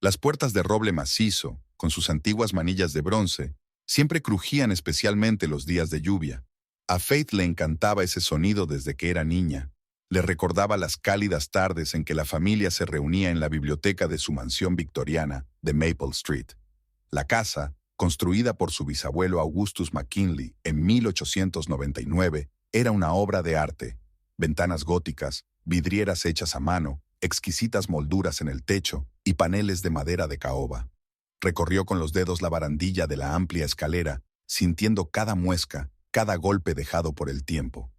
Las puertas de roble macizo, con sus antiguas manillas de bronce, siempre crujían especialmente los días de lluvia. A Faith le encantaba ese sonido desde que era niña. Le recordaba las cálidas tardes en que la familia se reunía en la biblioteca de su mansión victoriana de Maple Street. La casa, construida por su bisabuelo Augustus McKinley en 1899, era una obra de arte. Ventanas góticas, vidrieras hechas a mano, exquisitas molduras en el techo y paneles de madera de caoba. Recorrió con los dedos la barandilla de la amplia escalera, sintiendo cada muesca, cada golpe dejado por el tiempo.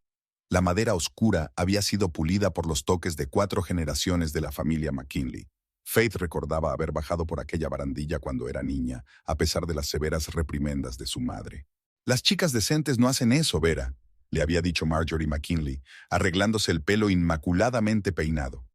La madera oscura había sido pulida por los toques de 4 generaciones de la familia McKinley. Faith recordaba haber bajado por aquella barandilla cuando era niña, a pesar de las severas reprimendas de su madre. «Las chicas decentes no hacen eso, Vera», le había dicho Marjorie McKinley, arreglándose el pelo inmaculadamente peinado.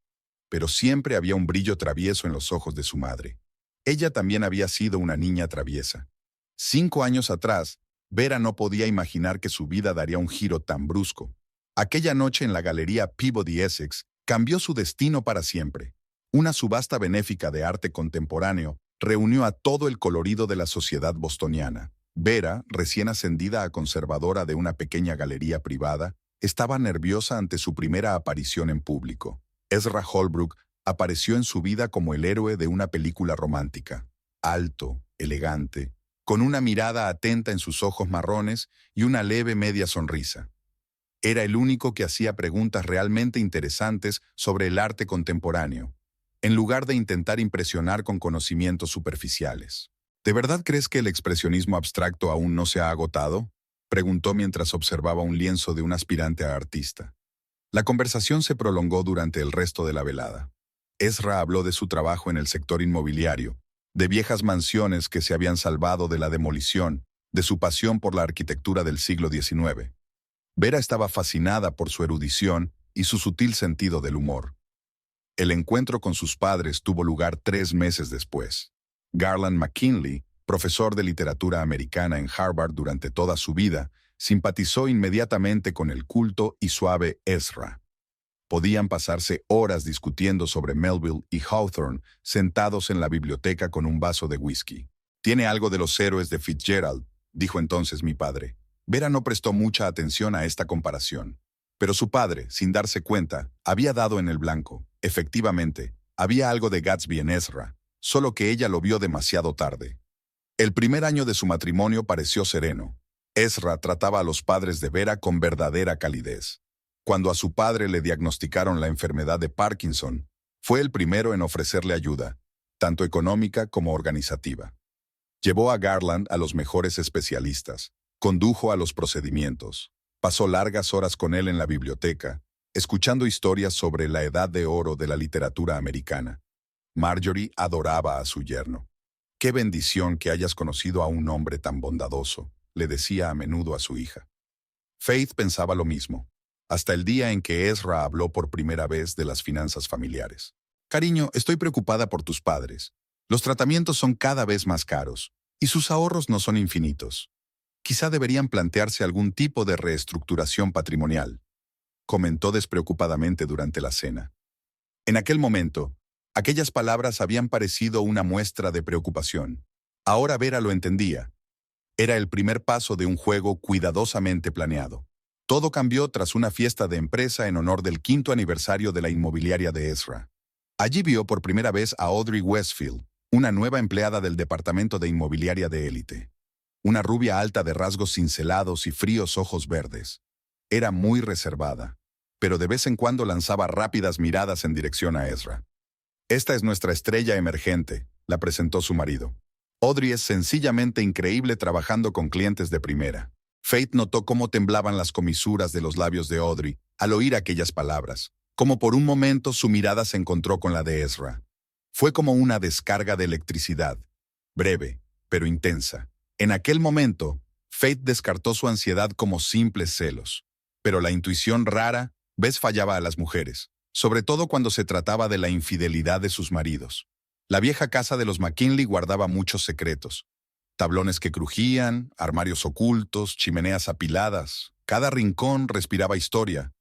Pero siempre había un brillo travieso en los ojos de su madre. Ella también había sido una niña traviesa. 5 años atrás, Vera no podía imaginar que su vida daría un giro tan brusco. Aquella noche en la Galería Peabody Essex cambió su destino para siempre. Una subasta benéfica de arte contemporáneo reunió a todo el colorido de la sociedad bostoniana. Vera, recién ascendida a conservadora de una pequeña galería privada, estaba nerviosa ante su primera aparición en público. Ezra Holbrook apareció en su vida como el héroe de una película romántica. Alto, elegante, con una mirada atenta en sus ojos marrones y una leve media sonrisa. Era el único que hacía preguntas realmente interesantes sobre el arte contemporáneo, en lugar de intentar impresionar con conocimientos superficiales. ¿De verdad crees que el expresionismo abstracto aún no se ha agotado?, preguntó mientras observaba un lienzo de un aspirante a artista. La conversación se prolongó durante el resto de la velada. Ezra habló de su trabajo en el sector inmobiliario, de viejas mansiones que se habían salvado de la demolición, de su pasión por la arquitectura del siglo XIX. Vera estaba fascinada por su erudición y su sutil sentido del humor. El encuentro con sus padres tuvo lugar 3 meses después. Garland McKinley, profesor de literatura americana en Harvard durante toda su vida, simpatizó inmediatamente con el culto y suave Ezra. Podían pasarse horas discutiendo sobre Melville y Hawthorne sentados en la biblioteca con un vaso de whisky. «Tiene algo de los héroes de Fitzgerald», dijo entonces mi padre. Vera no prestó mucha atención a esta comparación. Pero su padre, sin darse cuenta, había dado en el blanco. Efectivamente, había algo de Gatsby en Ezra, solo que ella lo vio demasiado tarde. El primer año de su matrimonio pareció sereno. Ezra trataba a los padres de Vera con verdadera calidez. Cuando a su padre le diagnosticaron la enfermedad de Parkinson, fue el primero en ofrecerle ayuda, tanto económica como organizativa. Llevó a Garland a los mejores especialistas, condujo a los procedimientos, pasó largas horas con él en la biblioteca, escuchando historias sobre la edad de oro de la literatura americana. Marjorie adoraba a su yerno. «Qué bendición que hayas conocido a un hombre tan bondadoso», le decía a menudo a su hija. Faith pensaba lo mismo, hasta el día en que Ezra habló por primera vez de las finanzas familiares. «Cariño, estoy preocupada por tus padres. Los tratamientos son cada vez más caros, y sus ahorros no son infinitos. Quizá deberían plantearse algún tipo de reestructuración patrimonial», comentó despreocupadamente durante la cena. En aquel momento, aquellas palabras habían parecido una muestra de preocupación. Ahora Vera lo entendía. Era el primer paso de un juego cuidadosamente planeado. Todo cambió tras una fiesta de empresa en honor del 5º aniversario de la inmobiliaria de Ezra. Allí vio por primera vez a Audrey Westfield, una nueva empleada del departamento de inmobiliaria de élite. Una rubia alta de rasgos cincelados y fríos ojos verdes. Era muy reservada, pero de vez en cuando lanzaba rápidas miradas en dirección a Ezra. «Esta es nuestra estrella emergente», la presentó su marido. «Audrey es sencillamente increíble trabajando con clientes de primera». Faith notó cómo temblaban las comisuras de los labios de Audrey al oír aquellas palabras, como por un momento su mirada se encontró con la de Ezra. Fue como una descarga de electricidad, breve, pero intensa. En aquel momento, Faith descartó su ansiedad como simples celos. Pero la intuición rara vez fallaba a las mujeres, sobre todo cuando se trataba de la infidelidad de sus maridos. La vieja casa de los McKinley guardaba muchos secretos. Tablones que crujían, armarios ocultos, chimeneas apiladas. Cada rincón respiraba historia.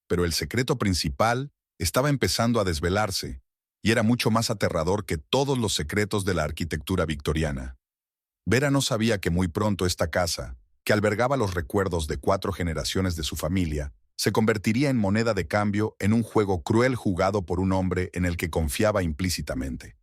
Pero el secreto principal estaba empezando a desvelarse, y era mucho más aterrador que todos los secretos de la arquitectura victoriana. Vera no sabía que muy pronto esta casa, que albergaba los recuerdos de 4 generaciones de su familia, se convertiría en moneda de cambio en un juego cruel jugado por un hombre en el que confiaba implícitamente,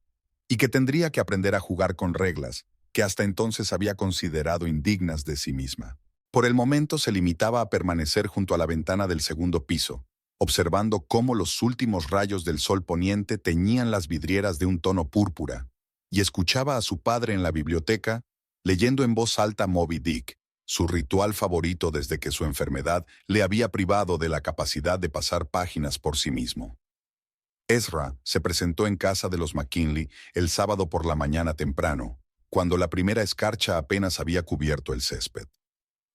y que tendría que aprender a jugar con reglas que hasta entonces había considerado indignas de sí misma. Por el momento se limitaba a permanecer junto a la ventana del segundo piso, observando cómo los últimos rayos del sol poniente teñían las vidrieras de un tono púrpura, y escuchaba a su padre en la biblioteca leyendo en voz alta Moby Dick, su ritual favorito desde que su enfermedad le había privado de la capacidad de pasar páginas por sí mismo. Ezra se presentó en casa de los McKinley el sábado por la mañana temprano, cuando la primera escarcha apenas había cubierto el césped.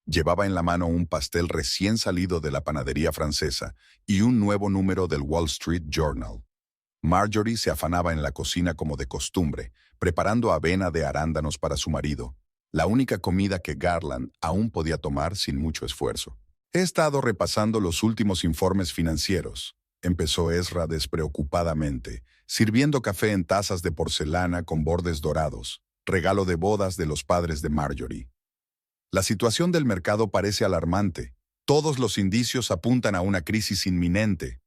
Llevaba en la mano un pastel recién salido de la panadería francesa y un nuevo número del Wall Street Journal. Marjorie se afanaba en la cocina como de costumbre, preparando avena de arándanos para su marido, la única comida que Garland aún podía tomar sin mucho esfuerzo. «He estado repasando los últimos informes financieros», empezó Ezra despreocupadamente, sirviendo café en tazas de porcelana con bordes dorados, regalo de bodas de los padres de Marjorie. «La situación del mercado parece alarmante. Todos los indicios apuntan a una crisis inminente».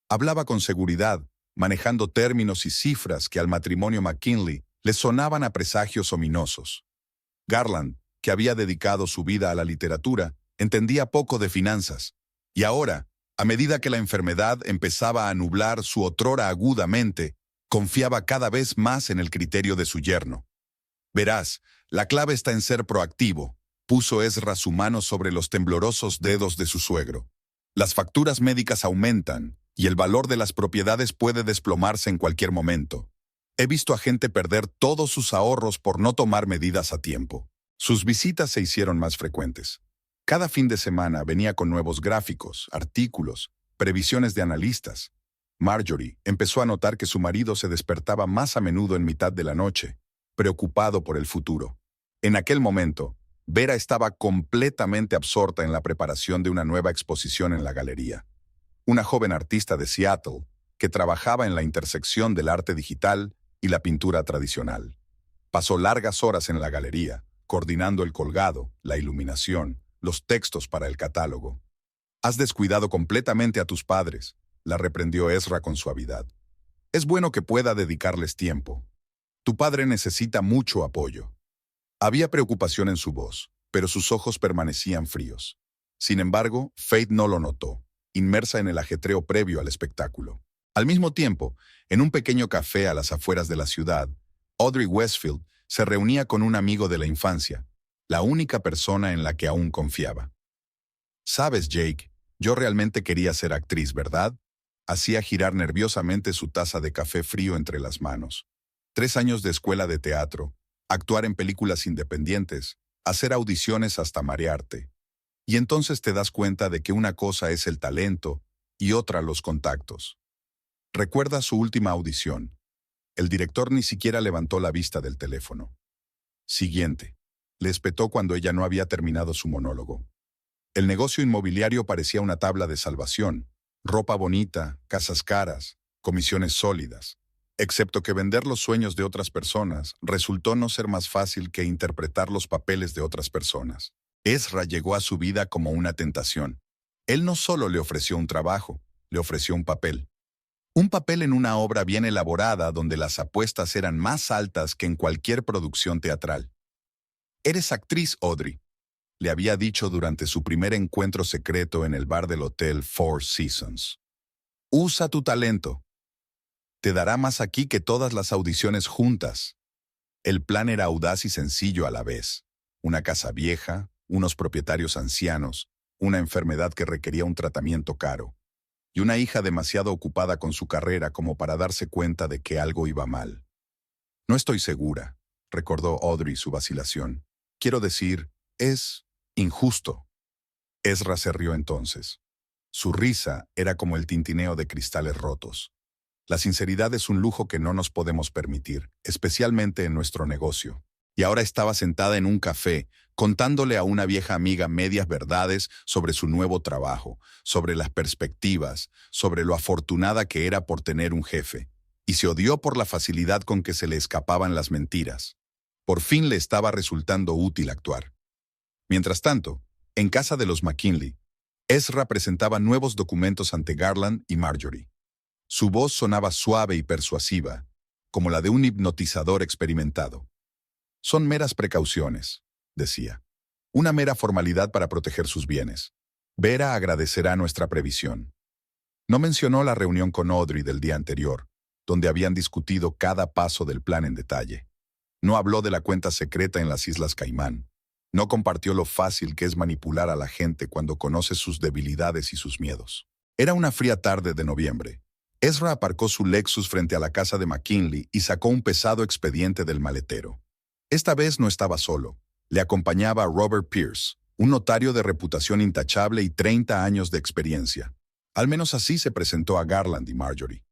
Hablaba con seguridad, manejando términos y cifras que al matrimonio McKinley les sonaban a presagios ominosos. Garland, que había dedicado su vida a la literatura, entendía poco de finanzas, y ahora, a medida que la enfermedad empezaba a nublar su otrora aguda mente, confiaba cada vez más en el criterio de su yerno. «Verás, la clave está en ser proactivo», puso Ezra su mano sobre los temblorosos dedos de su suegro. «Las facturas médicas aumentan, y el valor de las propiedades puede desplomarse en cualquier momento. He visto a gente perder todos sus ahorros por no tomar medidas a tiempo». Sus visitas se hicieron más frecuentes. Cada fin de semana venía con nuevos gráficos, artículos, previsiones de analistas. Marjorie empezó a notar que su marido se despertaba más a menudo en mitad de la noche, preocupado por el futuro. En aquel momento, Vera estaba completamente absorta en la preparación de una nueva exposición en la galería. Una joven artista de Seattle que trabajaba en la intersección del arte digital y la pintura tradicional. Pasó largas horas en la galería, coordinando el colgado, la iluminación, los textos para el catálogo. «Has descuidado completamente a tus padres», la reprendió Ezra con suavidad. «Es bueno que pueda dedicarles tiempo. Tu padre necesita mucho apoyo». Había preocupación en su voz, pero sus ojos permanecían fríos. Sin embargo, Faith no lo notó, inmersa en el ajetreo previo al espectáculo. Al mismo tiempo, en un pequeño café a las afueras de la ciudad, Audrey Westfield se reunía con un amigo de la infancia, la única persona en la que aún confiaba. «Sabes, Jake, yo realmente quería ser actriz, ¿verdad?», hacía girar nerviosamente su taza de café frío entre las manos. 3 años de escuela de teatro, actuar en películas independientes, hacer audiciones hasta marearte. Y entonces te das cuenta de que una cosa es el talento y otra los contactos. Recuerda su última audición. El director ni siquiera levantó la vista del teléfono. «Siguiente», le espetó cuando ella no había terminado su monólogo. El negocio inmobiliario parecía una tabla de salvación. Ropa bonita, casas caras, comisiones sólidas. Excepto que vender los sueños de otras personas resultó no ser más fácil que interpretar los papeles de otras personas. Ezra llegó a su vida como una tentación. Él no solo le ofreció un trabajo, le ofreció un papel. Un papel en una obra bien elaborada donde las apuestas eran más altas que en cualquier producción teatral. «Eres actriz, Audrey», le había dicho durante su primer encuentro secreto en el bar del hotel Four Seasons. «Usa tu talento. Te dará más aquí que todas las audiciones juntas». El plan era audaz y sencillo a la vez. Una casa vieja, unos propietarios ancianos, una enfermedad que requería un tratamiento caro, y una hija demasiado ocupada con su carrera como para darse cuenta de que algo iba mal. «No estoy segura», recordó Audrey su vacilación. «Quiero decir, es injusto». Ezra se rió entonces. Su risa era como el tintineo de cristales rotos. La sinceridad es un lujo que no nos podemos permitir, especialmente en nuestro negocio. Y ahora estaba sentada en un café, contándole a una vieja amiga medias verdades sobre su nuevo trabajo, sobre las perspectivas, sobre lo afortunada que era por tener un jefe. y se odió por la facilidad con que se le escapaban las mentiras. Por fin le estaba resultando útil actuar. Mientras tanto, en casa de los McKinley, Ezra presentaba nuevos documentos ante Garland y Marjorie. Su voz sonaba suave y persuasiva, como la de un hipnotizador experimentado. Son meras precauciones, decía. Una mera formalidad para proteger sus bienes. Vera agradecerá nuestra previsión. No mencionó la reunión con Audrey del día anterior, donde habían discutido cada paso del plan en detalle. No habló de la cuenta secreta en las Islas Caimán. No compartió lo fácil que es manipular a la gente cuando conoce sus debilidades y sus miedos. Era una fría tarde de noviembre. Ezra aparcó su Lexus frente a la casa de McKinley y sacó un pesado expediente del maletero. Esta vez no estaba solo. Le acompañaba Robert Pierce, un notario de reputación intachable y 30 años de experiencia. Al menos así se presentó a Garland y Marjorie.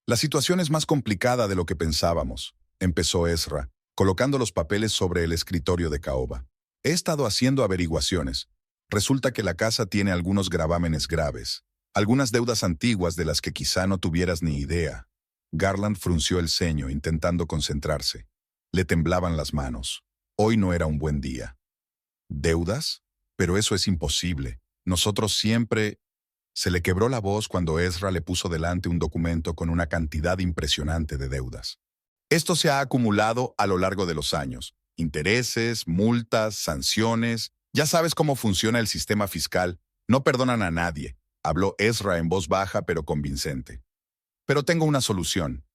La situación es más complicada de lo que pensábamos, empezó Ezra, colocando los papeles sobre el escritorio de caoba. He estado haciendo averiguaciones. Resulta que la casa tiene algunos gravámenes graves, algunas deudas antiguas de las que quizá no tuvieras ni idea. Garland frunció el ceño, intentando concentrarse. Le temblaban las manos. Hoy no era un buen día. ¿Deudas? Pero eso es imposible. Nosotros siempre... Se le quebró la voz cuando Ezra le puso delante un documento con una cantidad impresionante de deudas. Esto se ha acumulado a lo largo de los años. Intereses, multas, sanciones. Ya sabes cómo funciona el sistema fiscal. No perdonan a nadie, habló Ezra en voz baja pero convincente. Pero tengo una solución.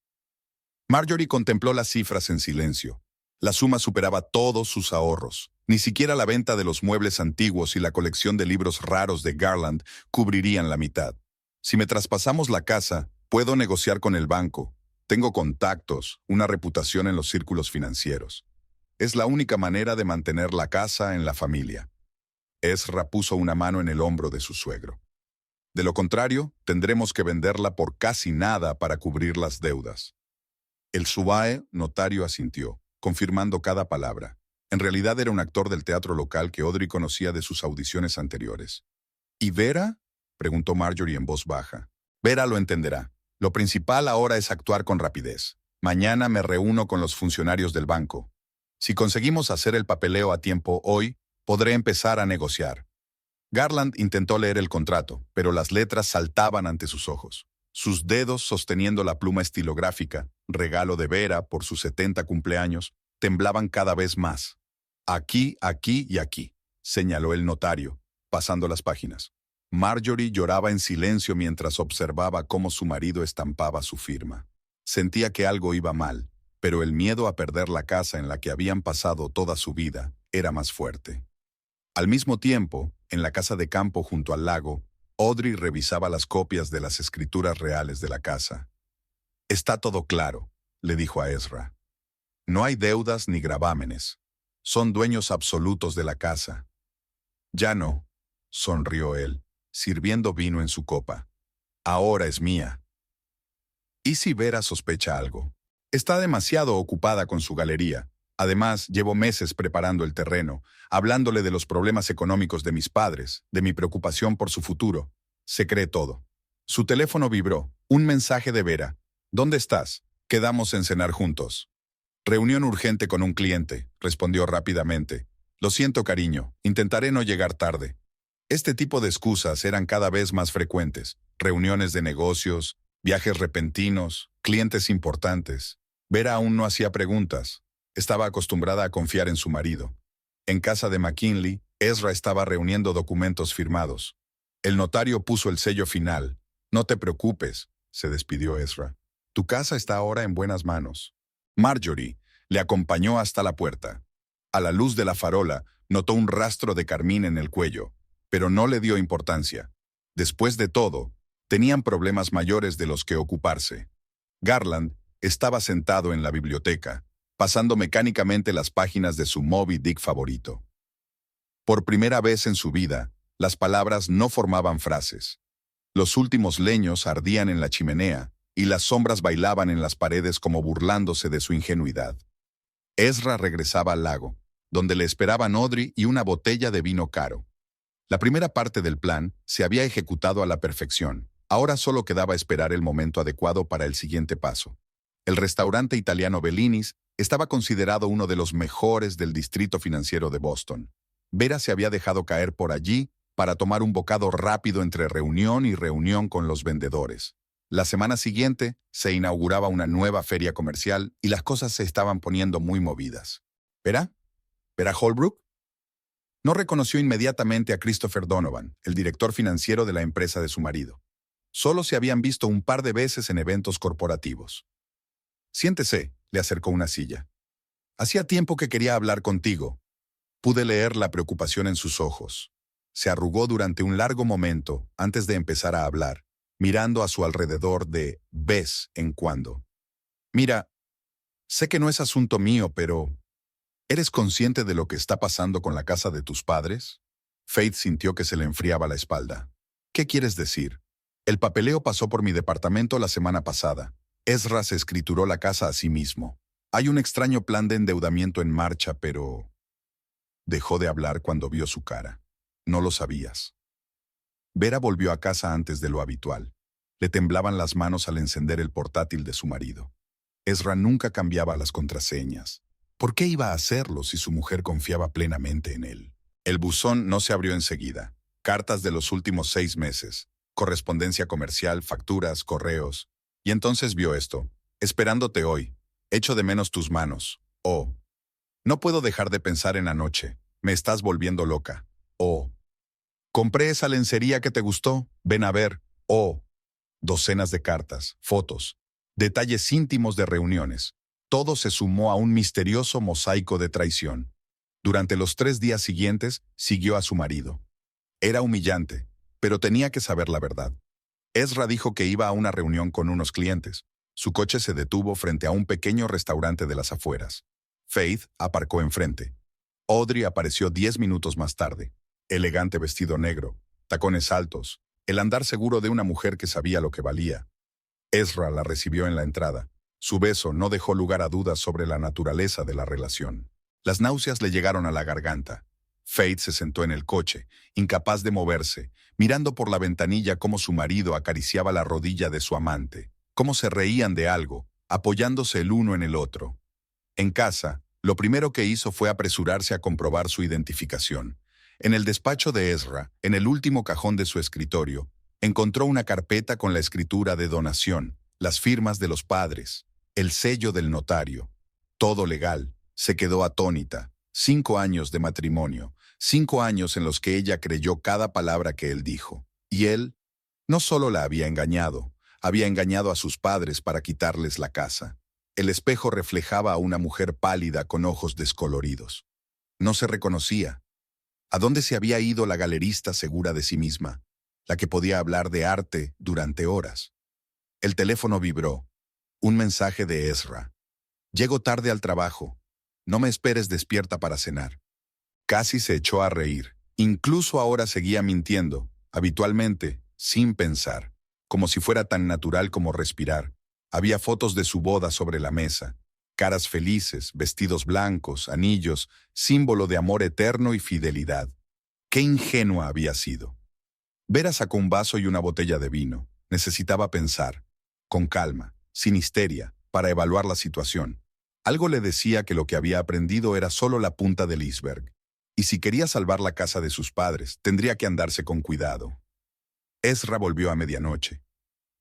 Marjorie contempló las cifras en silencio. La suma superaba todos sus ahorros. Ni siquiera la venta de los muebles antiguos y la colección de libros raros de Garland cubrirían la mitad. Si me traspasamos la casa, puedo negociar con el banco. Tengo contactos, una reputación en los círculos financieros. Es la única manera de mantener la casa en la familia. Ezra puso una mano en el hombro de su suegro. De lo contrario, tendremos que venderla por casi nada para cubrir las deudas. El Subae notario asintió, confirmando cada palabra. En realidad era un actor del teatro local que Audrey conocía de sus audiciones anteriores. ¿Y Vera?, preguntó Marjorie en voz baja. Vera lo entenderá. Lo principal ahora es actuar con rapidez. Mañana me reúno con los funcionarios del banco. Si conseguimos hacer el papeleo a tiempo hoy, podré empezar a negociar. Garland intentó leer el contrato, pero las letras saltaban ante sus ojos. Sus dedos sosteniendo la pluma estilográfica, regalo de Vera por sus 70 cumpleaños, temblaban cada vez más. Aquí, aquí y aquí, señaló el notario, pasando las páginas. Marjorie lloraba en silencio mientras observaba cómo su marido estampaba su firma. Sentía que algo iba mal, pero el miedo a perder la casa en la que habían pasado toda su vida era más fuerte. Al mismo tiempo, en la casa de campo junto al lago, Audrey revisaba las copias de las escrituras reales de la casa. «Está todo claro», le dijo a Ezra. «No hay deudas ni gravámenes. Son dueños absolutos de la casa». «Ya no», sonrió él, sirviendo vino en su copa. «Ahora es mía». ¿Y si Vera sospecha algo? Está demasiado ocupada con su galería. Además, llevo meses preparando el terreno, hablándole de los problemas económicos de mis padres, de mi preocupación por su futuro. Se cree todo. Su teléfono vibró. Un mensaje de Vera. «¿Dónde estás? Quedamos en cenar juntos». «Reunión urgente con un cliente», respondió rápidamente. «Lo siento, cariño. Intentaré no llegar tarde». Este tipo de excusas eran cada vez más frecuentes. Reuniones de negocios, viajes repentinos, clientes importantes. Vera aún no hacía preguntas. Estaba acostumbrada a confiar en su marido. En casa de McKinley, Ezra estaba reuniendo documentos firmados. El notario puso el sello final. «No te preocupes», se despidió Ezra. «Tu casa está ahora en buenas manos». Marjorie le acompañó hasta la puerta. A la luz de la farola, notó un rastro de carmín en el cuello, pero no le dio importancia. Después de todo, tenían problemas mayores de los que ocuparse. Garland estaba sentado en la biblioteca, pasando mecánicamente las páginas de su Moby Dick favorito. Por primera vez en su vida, las palabras no formaban frases. Los últimos leños ardían en la chimenea y las sombras bailaban en las paredes como burlándose de su ingenuidad. Ezra regresaba al lago, donde le esperaban Audrey y una botella de vino caro. La primera parte del plan se había ejecutado a la perfección. Ahora solo quedaba esperar el momento adecuado para el siguiente paso. El restaurante italiano Bellinis estaba considerado uno de los mejores del distrito financiero de Boston. Vera se había dejado caer por allí para tomar un bocado rápido entre reunión y reunión con los vendedores. La semana siguiente se inauguraba una nueva feria comercial y las cosas se estaban poniendo muy movidas. ¿Vera? ¿Vera Holbrook? No reconoció inmediatamente a Christopher Donovan, el director financiero de la empresa de su marido. Solo se habían visto un par de veces en eventos corporativos. Siéntese, le acercó una silla. Hacía tiempo que quería hablar contigo. Pude leer la preocupación en sus ojos. Se arrugó durante un largo momento antes de empezar a hablar, mirando a su alrededor de vez en cuando. Mira, sé que no es asunto mío, pero ¿eres consciente de lo que está pasando con la casa de tus padres? Faith sintió que se le enfriaba la espalda. ¿Qué quieres decir? El papeleo pasó por mi departamento la semana pasada. Ezra se escrituró la casa a sí mismo. Hay un extraño plan de endeudamiento en marcha, pero... Dejó de hablar cuando vio su cara. No lo sabías. Vera volvió a casa antes de lo habitual. Le temblaban las manos al encender el portátil de su marido. Ezra nunca cambiaba las contraseñas. ¿Por qué iba a hacerlo si su mujer confiaba plenamente en él? El buzón no se abrió enseguida. Cartas de los últimos 6 meses, correspondencia comercial, facturas, correos. Y entonces vio esto. Esperándote hoy. Echo de menos tus manos. Oh. No puedo dejar de pensar en anoche. Me estás volviendo loca. Oh. Compré esa lencería que te gustó. Ven a ver. Oh. Docenas de cartas, fotos, detalles íntimos de reuniones. Todo se sumó a un misterioso mosaico de traición. Durante los 3 días siguientes, siguió a su marido. Era humillante, pero tenía que saber la verdad. Ezra dijo que iba a una reunión con unos clientes. Su coche se detuvo frente a un pequeño restaurante de las afueras. Faith aparcó enfrente. Audrey apareció 10 minutos más tarde. Elegante vestido negro, tacones altos, el andar seguro de una mujer que sabía lo que valía. Ezra la recibió en la entrada. Su beso no dejó lugar a dudas sobre la naturaleza de la relación. Las náuseas le llegaron a la garganta. Faith se sentó en el coche, incapaz de moverse, mirando por la ventanilla cómo su marido acariciaba la rodilla de su amante, cómo se reían de algo, apoyándose el uno en el otro. En casa, lo primero que hizo fue apresurarse a comprobar su identificación. En el despacho de Ezra, en el último cajón de su escritorio, encontró una carpeta con la escritura de donación, las firmas de los padres, el sello del notario. Todo legal. Se quedó atónita. 5 años de matrimonio, 5 años en los que ella creyó cada palabra que él dijo. Y él no solo la había engañado a sus padres para quitarles la casa. El espejo reflejaba a una mujer pálida con ojos descoloridos. No se reconocía. ¿A dónde se había ido la galerista segura de sí misma, la que podía hablar de arte durante horas? El teléfono vibró. Un mensaje de Ezra. Llego tarde al trabajo. No me esperes despierta para cenar. Casi se echó a reír. Incluso ahora seguía mintiendo, habitualmente, sin pensar, como si fuera tan natural como respirar. Había fotos de su boda sobre la mesa. Caras felices, vestidos blancos, anillos, símbolo de amor eterno y fidelidad. ¡Qué ingenua había sido! Vera sacó un vaso y una botella de vino. Necesitaba pensar, con calma, sin histeria, para evaluar la situación. Algo le decía que lo que había aprendido era solo la punta del iceberg. Y si quería salvar la casa de sus padres, tendría que andarse con cuidado. Ezra volvió a medianoche.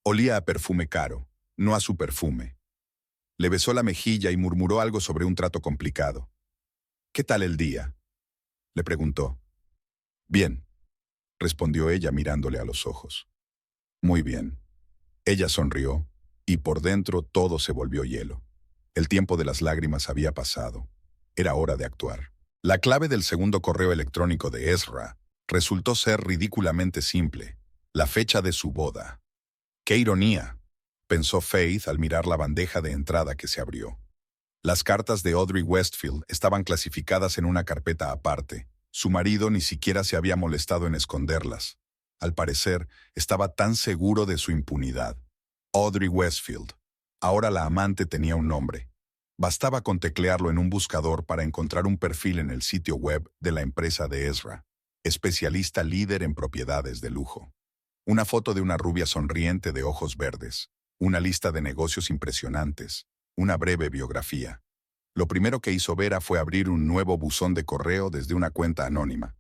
Olía a perfume caro, no a su perfume. Le besó la mejilla y murmuró algo sobre un trato complicado. ¿Qué tal el día?, le preguntó. Bien, respondió ella mirándole a los ojos. Muy bien. Ella sonrió, y por dentro todo se volvió hielo. El tiempo de las lágrimas había pasado. Era hora de actuar. La clave del segundo correo electrónico de Ezra resultó ser ridículamente simple: la fecha de su boda. ¡Qué ironía!, pensó Faith al mirar la bandeja de entrada que se abrió. Las cartas de Audrey Westfield estaban clasificadas en una carpeta aparte. Su marido ni siquiera se había molestado en esconderlas. Al parecer, estaba tan seguro de su impunidad. Audrey Westfield. Ahora la amante tenía un nombre. Bastaba con teclearlo en un buscador para encontrar un perfil en el sitio web de la empresa de Ezra, especialista líder en propiedades de lujo. Una foto de una rubia sonriente de ojos verdes. una lista de negocios impresionantes, una breve biografía. Lo primero que hizo Vera fue abrir un nuevo buzón de correo desde una cuenta anónima.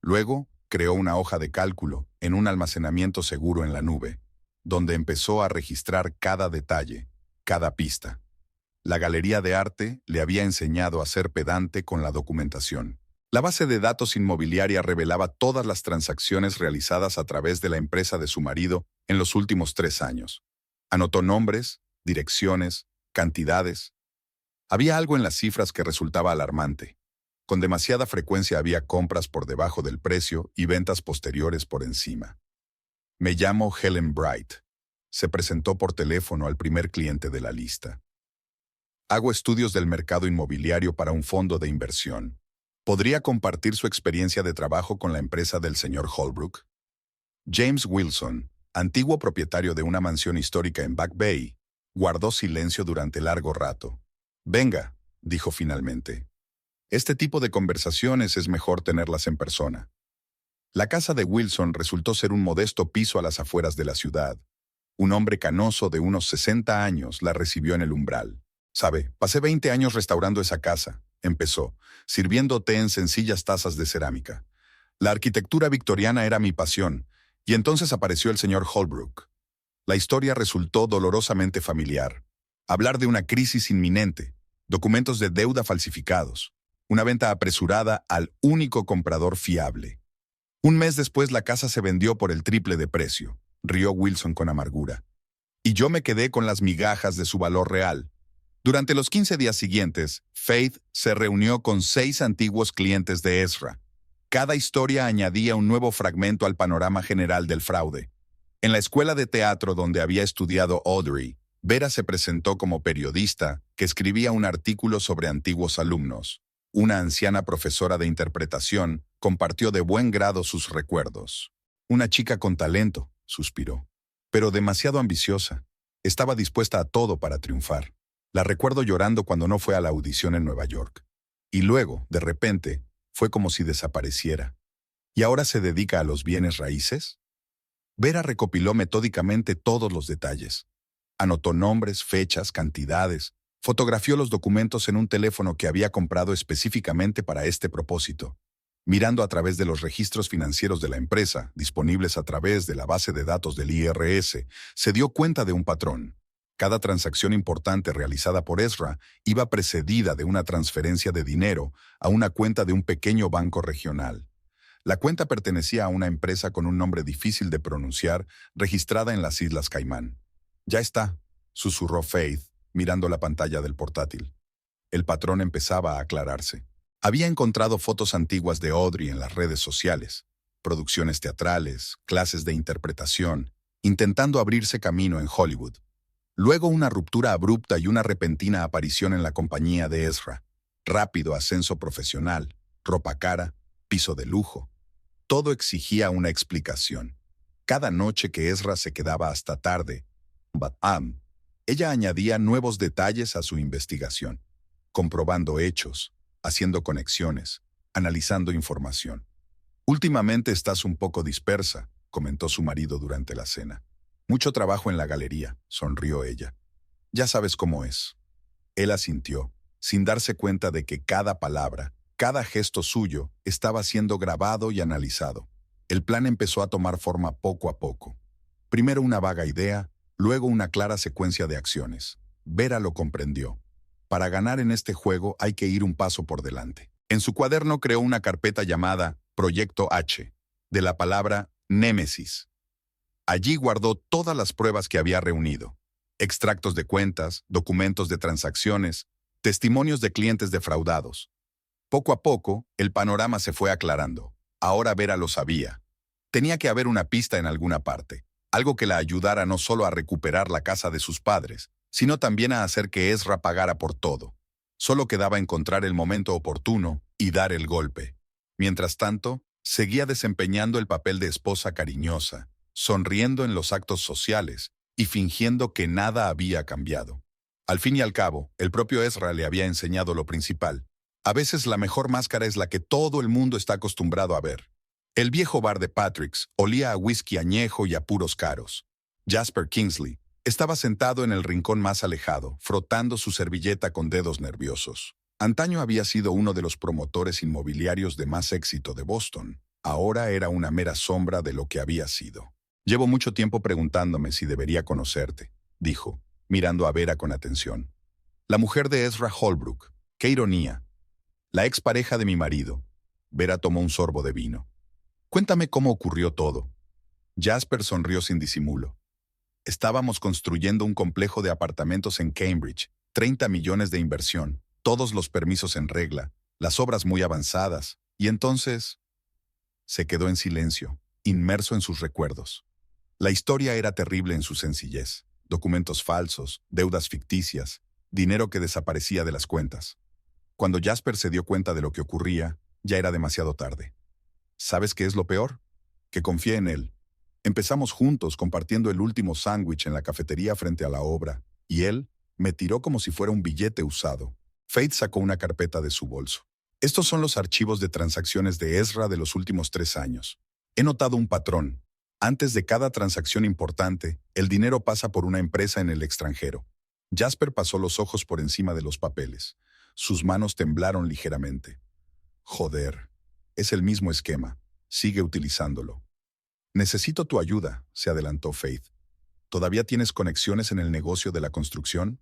Luego, creó una hoja de cálculo en un almacenamiento seguro en la nube, donde empezó a registrar cada detalle, cada pista. La galería de arte le había enseñado a ser pedante con la documentación. La base de datos inmobiliaria revelaba todas las transacciones realizadas a través de la empresa de su marido en los últimos 3 años. Anotó nombres, direcciones, cantidades. Había algo en las cifras que resultaba alarmante. Con demasiada frecuencia había compras por debajo del precio y ventas posteriores por encima. Me llamo Helen Bright. Se presentó por teléfono al primer cliente de la lista. Hago estudios del mercado inmobiliario para un fondo de inversión. ¿Podría compartir su experiencia de trabajo con la empresa del señor Holbrook? James Wilson, antiguo propietario de una mansión histórica en Back Bay, guardó silencio durante largo rato. Venga, dijo finalmente. Este tipo de conversaciones es mejor tenerlas en persona. La casa de Wilson resultó ser un modesto piso a las afueras de la ciudad. Un hombre canoso de unos 60 años la recibió en el umbral. «Sabe, pasé 20 años restaurando esa casa», empezó, sirviendo té en sencillas tazas de cerámica. La arquitectura victoriana era mi pasión, y entonces apareció el señor Holbrook. La historia resultó dolorosamente familiar. Hablar de una crisis inminente, documentos de deuda falsificados, una venta apresurada al único comprador fiable. Un mes después la casa se vendió por el triple de precio, rió Wilson con amargura. Y yo me quedé con las migajas de su valor real. Durante los 15 días siguientes, Faith se reunió con 6 antiguos clientes de Ezra. Cada historia añadía un nuevo fragmento al panorama general del fraude. En la escuela de teatro donde había estudiado Audrey, Vera se presentó como periodista que escribía un artículo sobre antiguos alumnos. Una anciana profesora de interpretación compartió de buen grado sus recuerdos. Una chica con talento, suspiró, pero demasiado ambiciosa. Estaba dispuesta a todo para triunfar. La recuerdo llorando cuando no fue a la audición en Nueva York. Y luego, de repente, fue como si desapareciera. ¿Y ahora se dedica a los bienes raíces? Vera recopiló metódicamente todos los detalles. Anotó nombres, fechas, cantidades. Fotografió los documentos en un teléfono que había comprado específicamente para este propósito. Mirando a través de los registros financieros de la empresa, disponibles a través de la base de datos del IRS, se dio cuenta de un patrón. Cada transacción importante realizada por Ezra iba precedida de una transferencia de dinero a una cuenta de un pequeño banco regional. La cuenta pertenecía a una empresa con un nombre difícil de pronunciar, registrada en las Islas Caimán. «Ya está», susurró Faith, mirando la pantalla del portátil. El patrón empezaba a aclararse. Había encontrado fotos antiguas de Audrey en las redes sociales, producciones teatrales, clases de interpretación, intentando abrirse camino en Hollywood. Luego una ruptura abrupta y una repentina aparición en la compañía de Ezra. Rápido ascenso profesional, ropa cara, piso de lujo. Todo exigía una explicación. Cada noche que Ezra se quedaba hasta tarde, ella añadía nuevos detalles a su investigación, comprobando hechos, haciendo conexiones, analizando información. «Últimamente estás un poco dispersa», comentó su marido durante la cena. «Mucho trabajo en la galería», sonrió ella. «Ya sabes cómo es». Él asintió, sin darse cuenta de que cada palabra, cada gesto suyo, estaba siendo grabado y analizado. El plan empezó a tomar forma poco a poco. Primero una vaga idea, luego una clara secuencia de acciones. Vera lo comprendió. Para ganar en este juego hay que ir un paso por delante. En su cuaderno creó una carpeta llamada Proyecto H, de la palabra Némesis. Allí guardó todas las pruebas que había reunido. Extractos de cuentas, documentos de transacciones, testimonios de clientes defraudados. Poco a poco, el panorama se fue aclarando. Ahora Vera lo sabía. Tenía que haber una pista en alguna parte, algo que la ayudara no solo a recuperar la casa de sus padres, sino también a hacer que Ezra pagara por todo. Solo quedaba encontrar el momento oportuno y dar el golpe. Mientras tanto, seguía desempeñando el papel de esposa cariñosa, sonriendo en los actos sociales y fingiendo que nada había cambiado. Al fin y al cabo, el propio Ezra le había enseñado lo principal. A veces la mejor máscara es la que todo el mundo está acostumbrado a ver. El viejo bar de Patrick's olía a whisky añejo y a puros caros. Jasper Kingsley, Estaba sentado en el rincón más alejado, frotando su servilleta con dedos nerviosos. Antaño había sido uno de los promotores inmobiliarios de más éxito de Boston. Ahora era una mera sombra de lo que había sido. Llevo mucho tiempo preguntándome si debería conocerte, dijo, mirando a Vera con atención. La mujer de Ezra Holbrook. ¡Qué ironía! La expareja de mi marido. Vera tomó un sorbo de vino. Cuéntame cómo ocurrió todo. Jasper sonrió sin disimulo. Estábamos construyendo un complejo de apartamentos en Cambridge, 30 millones de inversión, todos los permisos en regla, las obras muy avanzadas, y entonces se quedó en silencio, inmerso en sus recuerdos. La historia era terrible en su sencillez. Documentos falsos, deudas ficticias, dinero que desaparecía de las cuentas. Cuando Jasper se dio cuenta de lo que ocurría, ya era demasiado tarde. ¿Sabes qué es lo peor? Que confié en él. Empezamos juntos compartiendo el último sándwich en la cafetería frente a la obra, y él me tiró como si fuera un billete usado. Faith sacó una carpeta de su bolso. Estos son los archivos de transacciones de Ezra de los últimos 3 años. He notado un patrón. Antes de cada transacción importante, el dinero pasa por una empresa en el extranjero. Jasper pasó los ojos por encima de los papeles. Sus manos temblaron ligeramente. Joder, es el mismo esquema. Sigue utilizándolo. Necesito tu ayuda, se adelantó Faith. ¿Todavía tienes conexiones en el negocio de la construcción?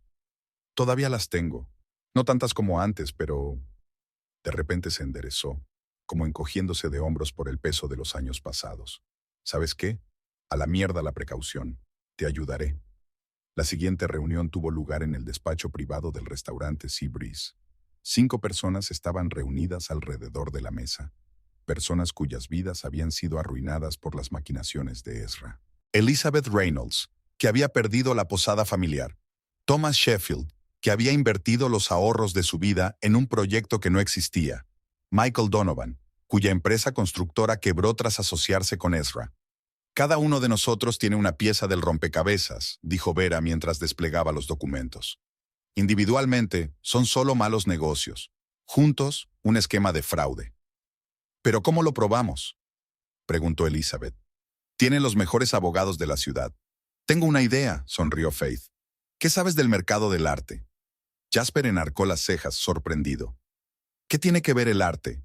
Todavía las tengo. No tantas como antes, pero... De repente se enderezó, como encogiéndose de hombros por el peso de los años pasados. ¿Sabes qué? A la mierda la precaución. Te ayudaré. La siguiente reunión tuvo lugar en el despacho privado del restaurante Sea Breeze. 5 personas estaban reunidas alrededor de la mesa. Personas cuyas vidas habían sido arruinadas por las maquinaciones de Ezra. Elizabeth Reynolds, que había perdido la posada familiar. Thomas Sheffield, que había invertido los ahorros de su vida en un proyecto que no existía. Michael Donovan, cuya empresa constructora quebró tras asociarse con Ezra. Cada uno de nosotros tiene una pieza del rompecabezas, dijo Vera mientras desplegaba los documentos. Individualmente, son solo malos negocios. Juntos, un esquema de fraude. ¿Pero cómo lo probamos?, preguntó Elizabeth. Tienen los mejores abogados de la ciudad. Tengo una idea, sonrió Faith. ¿Qué sabes del mercado del arte? Jasper enarcó las cejas, sorprendido. ¿Qué tiene que ver el arte?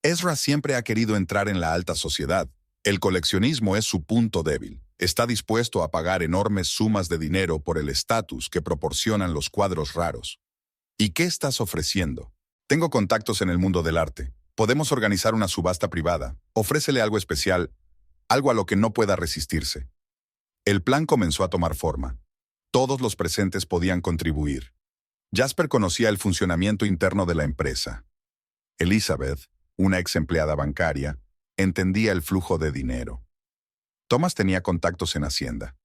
Ezra siempre ha querido entrar en la alta sociedad. El coleccionismo es su punto débil. Está dispuesto a pagar enormes sumas de dinero por el estatus que proporcionan los cuadros raros. ¿Y qué estás ofreciendo? Tengo contactos en el mundo del arte. Podemos organizar una subasta privada. Ofrécele algo especial, algo a lo que no pueda resistirse. El plan comenzó a tomar forma. Todos los presentes podían contribuir. Jasper conocía el funcionamiento interno de la empresa. Elizabeth, una ex empleada bancaria, entendía el flujo de dinero. Thomas tenía contactos en Hacienda.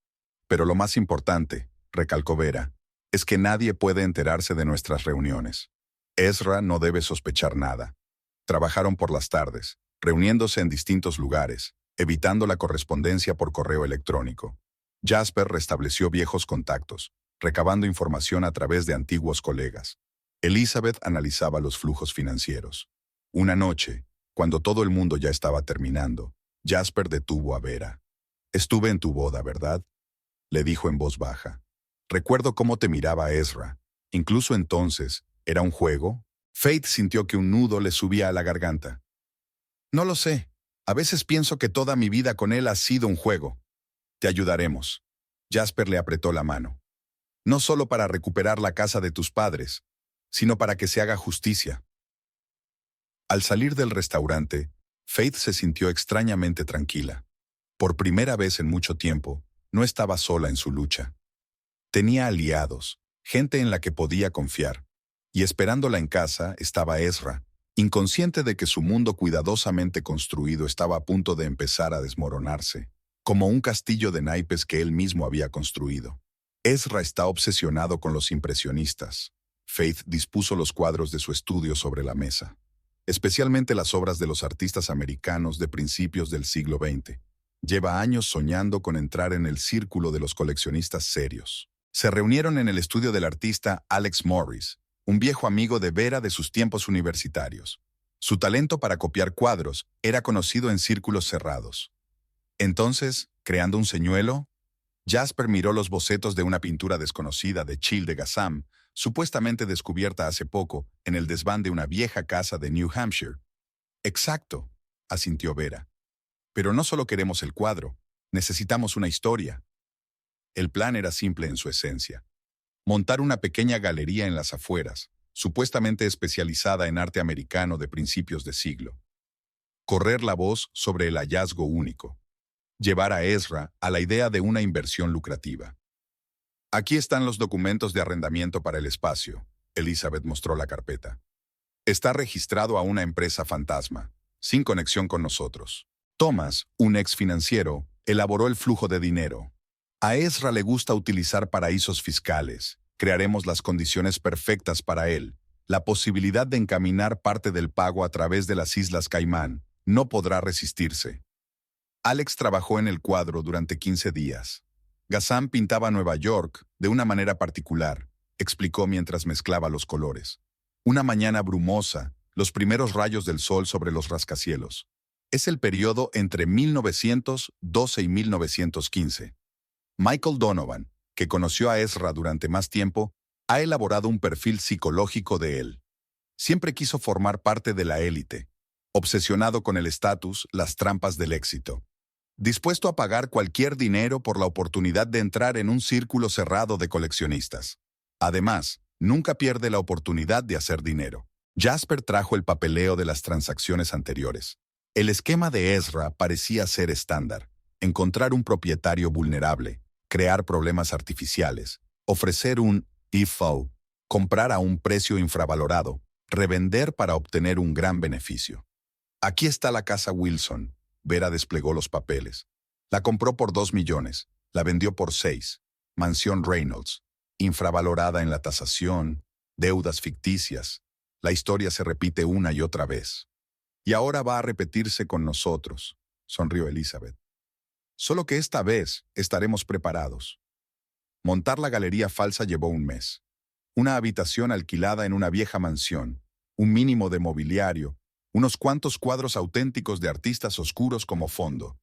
Pero lo más importante, recalcó Vera, es que nadie puede enterarse de nuestras reuniones. Ezra no debe sospechar nada. Trabajaron por las tardes, reuniéndose en distintos lugares, evitando la correspondencia por correo electrónico. Jasper restableció viejos contactos, recabando información a través de antiguos colegas. Elizabeth analizaba los flujos financieros. Una noche, cuando todo el mundo ya estaba terminando, Jasper detuvo a Vera. «Estuve en tu boda, ¿verdad?», le dijo en voz baja. «Recuerdo cómo te miraba Ezra. Incluso entonces, ¿era un juego?». Faith sintió que un nudo le subía a la garganta. «No lo sé. A veces pienso que toda mi vida con él ha sido un juego. Te ayudaremos». Jasper le apretó la mano. «No solo para recuperar la casa de tus padres, sino para que se haga justicia». Al salir del restaurante, Faith se sintió extrañamente tranquila. Por primera vez en mucho tiempo, no estaba sola en su lucha. Tenía aliados, gente en la que podía confiar. Y esperándola en casa estaba Ezra, inconsciente de que su mundo cuidadosamente construido estaba a punto de empezar a desmoronarse, como un castillo de naipes que él mismo había construido. Ezra está obsesionado con los impresionistas. Faith dispuso los cuadros de su estudio sobre la mesa, especialmente las obras de los artistas americanos de principios del siglo XX. Lleva años soñando con entrar en el círculo de los coleccionistas serios. Se reunieron en el estudio del artista Alex Morris, un viejo amigo de Vera de sus tiempos universitarios. Su talento para copiar cuadros era conocido en círculos cerrados. Entonces, creando un señuelo, Jasper miró los bocetos de una pintura desconocida de Chil de Gassam, supuestamente descubierta hace poco en el desván de una vieja casa de New Hampshire. Exacto, asintió Vera. Pero no solo queremos el cuadro, necesitamos una historia. El plan era simple en su esencia. Montar una pequeña galería en las afueras, supuestamente especializada en arte americano de principios de siglo. Correr la voz sobre el hallazgo único. Llevar a Ezra a la idea de una inversión lucrativa. Aquí están los documentos de arrendamiento para el espacio. Elizabeth mostró la carpeta. Está registrado a una empresa fantasma, sin conexión con nosotros. Thomas, un ex financiero, elaboró el flujo de dinero. A Ezra le gusta utilizar paraísos fiscales. Crearemos las condiciones perfectas para él. La posibilidad de encaminar parte del pago a través de las Islas Caimán no podrá resistirse. Alex trabajó en el cuadro durante 15 días. Gassam pintaba Nueva York de una manera particular, explicó mientras mezclaba los colores. Una mañana brumosa, los primeros rayos del sol sobre los rascacielos. Es el periodo entre 1912 y 1915. Michael Donovan, que conoció a Ezra durante más tiempo, ha elaborado un perfil psicológico de él. Siempre quiso formar parte de la élite, obsesionado con el estatus, las trampas del éxito. Dispuesto a pagar cualquier dinero por la oportunidad de entrar en un círculo cerrado de coleccionistas. Además, nunca pierde la oportunidad de hacer dinero. Jasper trajo el papeleo de las transacciones anteriores. El esquema de Ezra parecía ser estándar. Encontrar un propietario vulnerable, crear problemas artificiales, ofrecer un IFO, comprar a un precio infravalorado, revender para obtener un gran beneficio. Aquí está la casa Wilson. Vera desplegó los papeles. La compró por 2 millones, la vendió por 6. Mansión Reynolds, infravalorada en la tasación, deudas ficticias. La historia se repite una y otra vez. Y ahora va a repetirse con nosotros, sonrió Elizabeth. Solo que esta vez estaremos preparados. Montar la galería falsa llevó un mes. Una habitación alquilada en una vieja mansión, un mínimo de mobiliario, unos cuantos cuadros auténticos de artistas oscuros como fondo.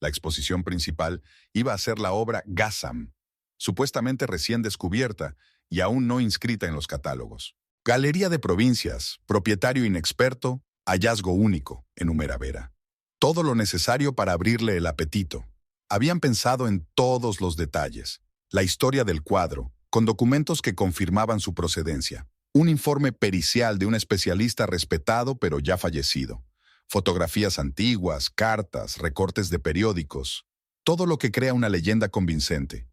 La exposición principal iba a ser la obra Gassam, supuestamente recién descubierta y aún no inscrita en los catálogos. Galería de provincias, propietario inexperto, hallazgo único, enumera Vera. Todo lo necesario para abrirle el apetito. Habían pensado en todos los detalles. La historia del cuadro, con documentos que confirmaban su procedencia. Un informe pericial de un especialista respetado pero ya fallecido. Fotografías antiguas, cartas, recortes de periódicos. Todo lo que crea una leyenda convincente.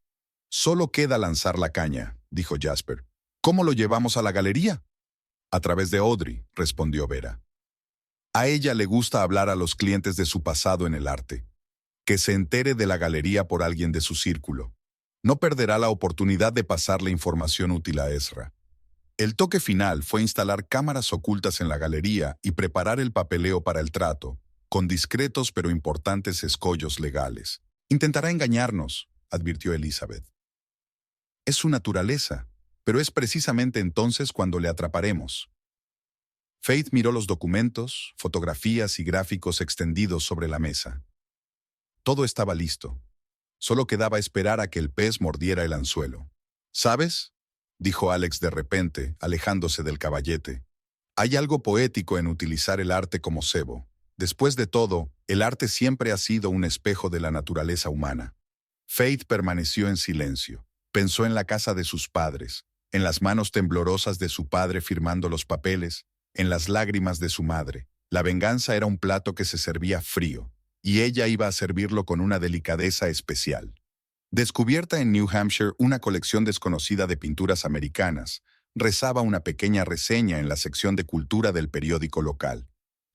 Solo queda lanzar la caña, dijo Jasper. ¿Cómo lo llevamos a la galería? A través de Audrey, respondió Vera. A ella le gusta hablar a los clientes de su pasado en el arte. Que se entere de la galería por alguien de su círculo. No perderá la oportunidad de pasarle información útil a Ezra. El toque final fue instalar cámaras ocultas en la galería y preparar el papeleo para el trato, con discretos pero importantes escollos legales. Intentará engañarnos, advirtió Elizabeth. Es su naturaleza, pero es precisamente entonces cuando le atraparemos. Faith miró los documentos, fotografías y gráficos extendidos sobre la mesa. Todo estaba listo. Solo quedaba esperar a que el pez mordiera el anzuelo. ¿Sabes?, dijo Alex de repente, alejándose del caballete. Hay algo poético en utilizar el arte como cebo. Después de todo, el arte siempre ha sido un espejo de la naturaleza humana. Faith permaneció en silencio. Pensó en la casa de sus padres, en las manos temblorosas de su padre firmando los papeles, en las lágrimas de su madre. La venganza era un plato que se servía frío, y ella iba a servirlo con una delicadeza especial. Descubierta en New Hampshire una colección desconocida de pinturas americanas, rezaba una pequeña reseña en la sección de cultura del periódico local.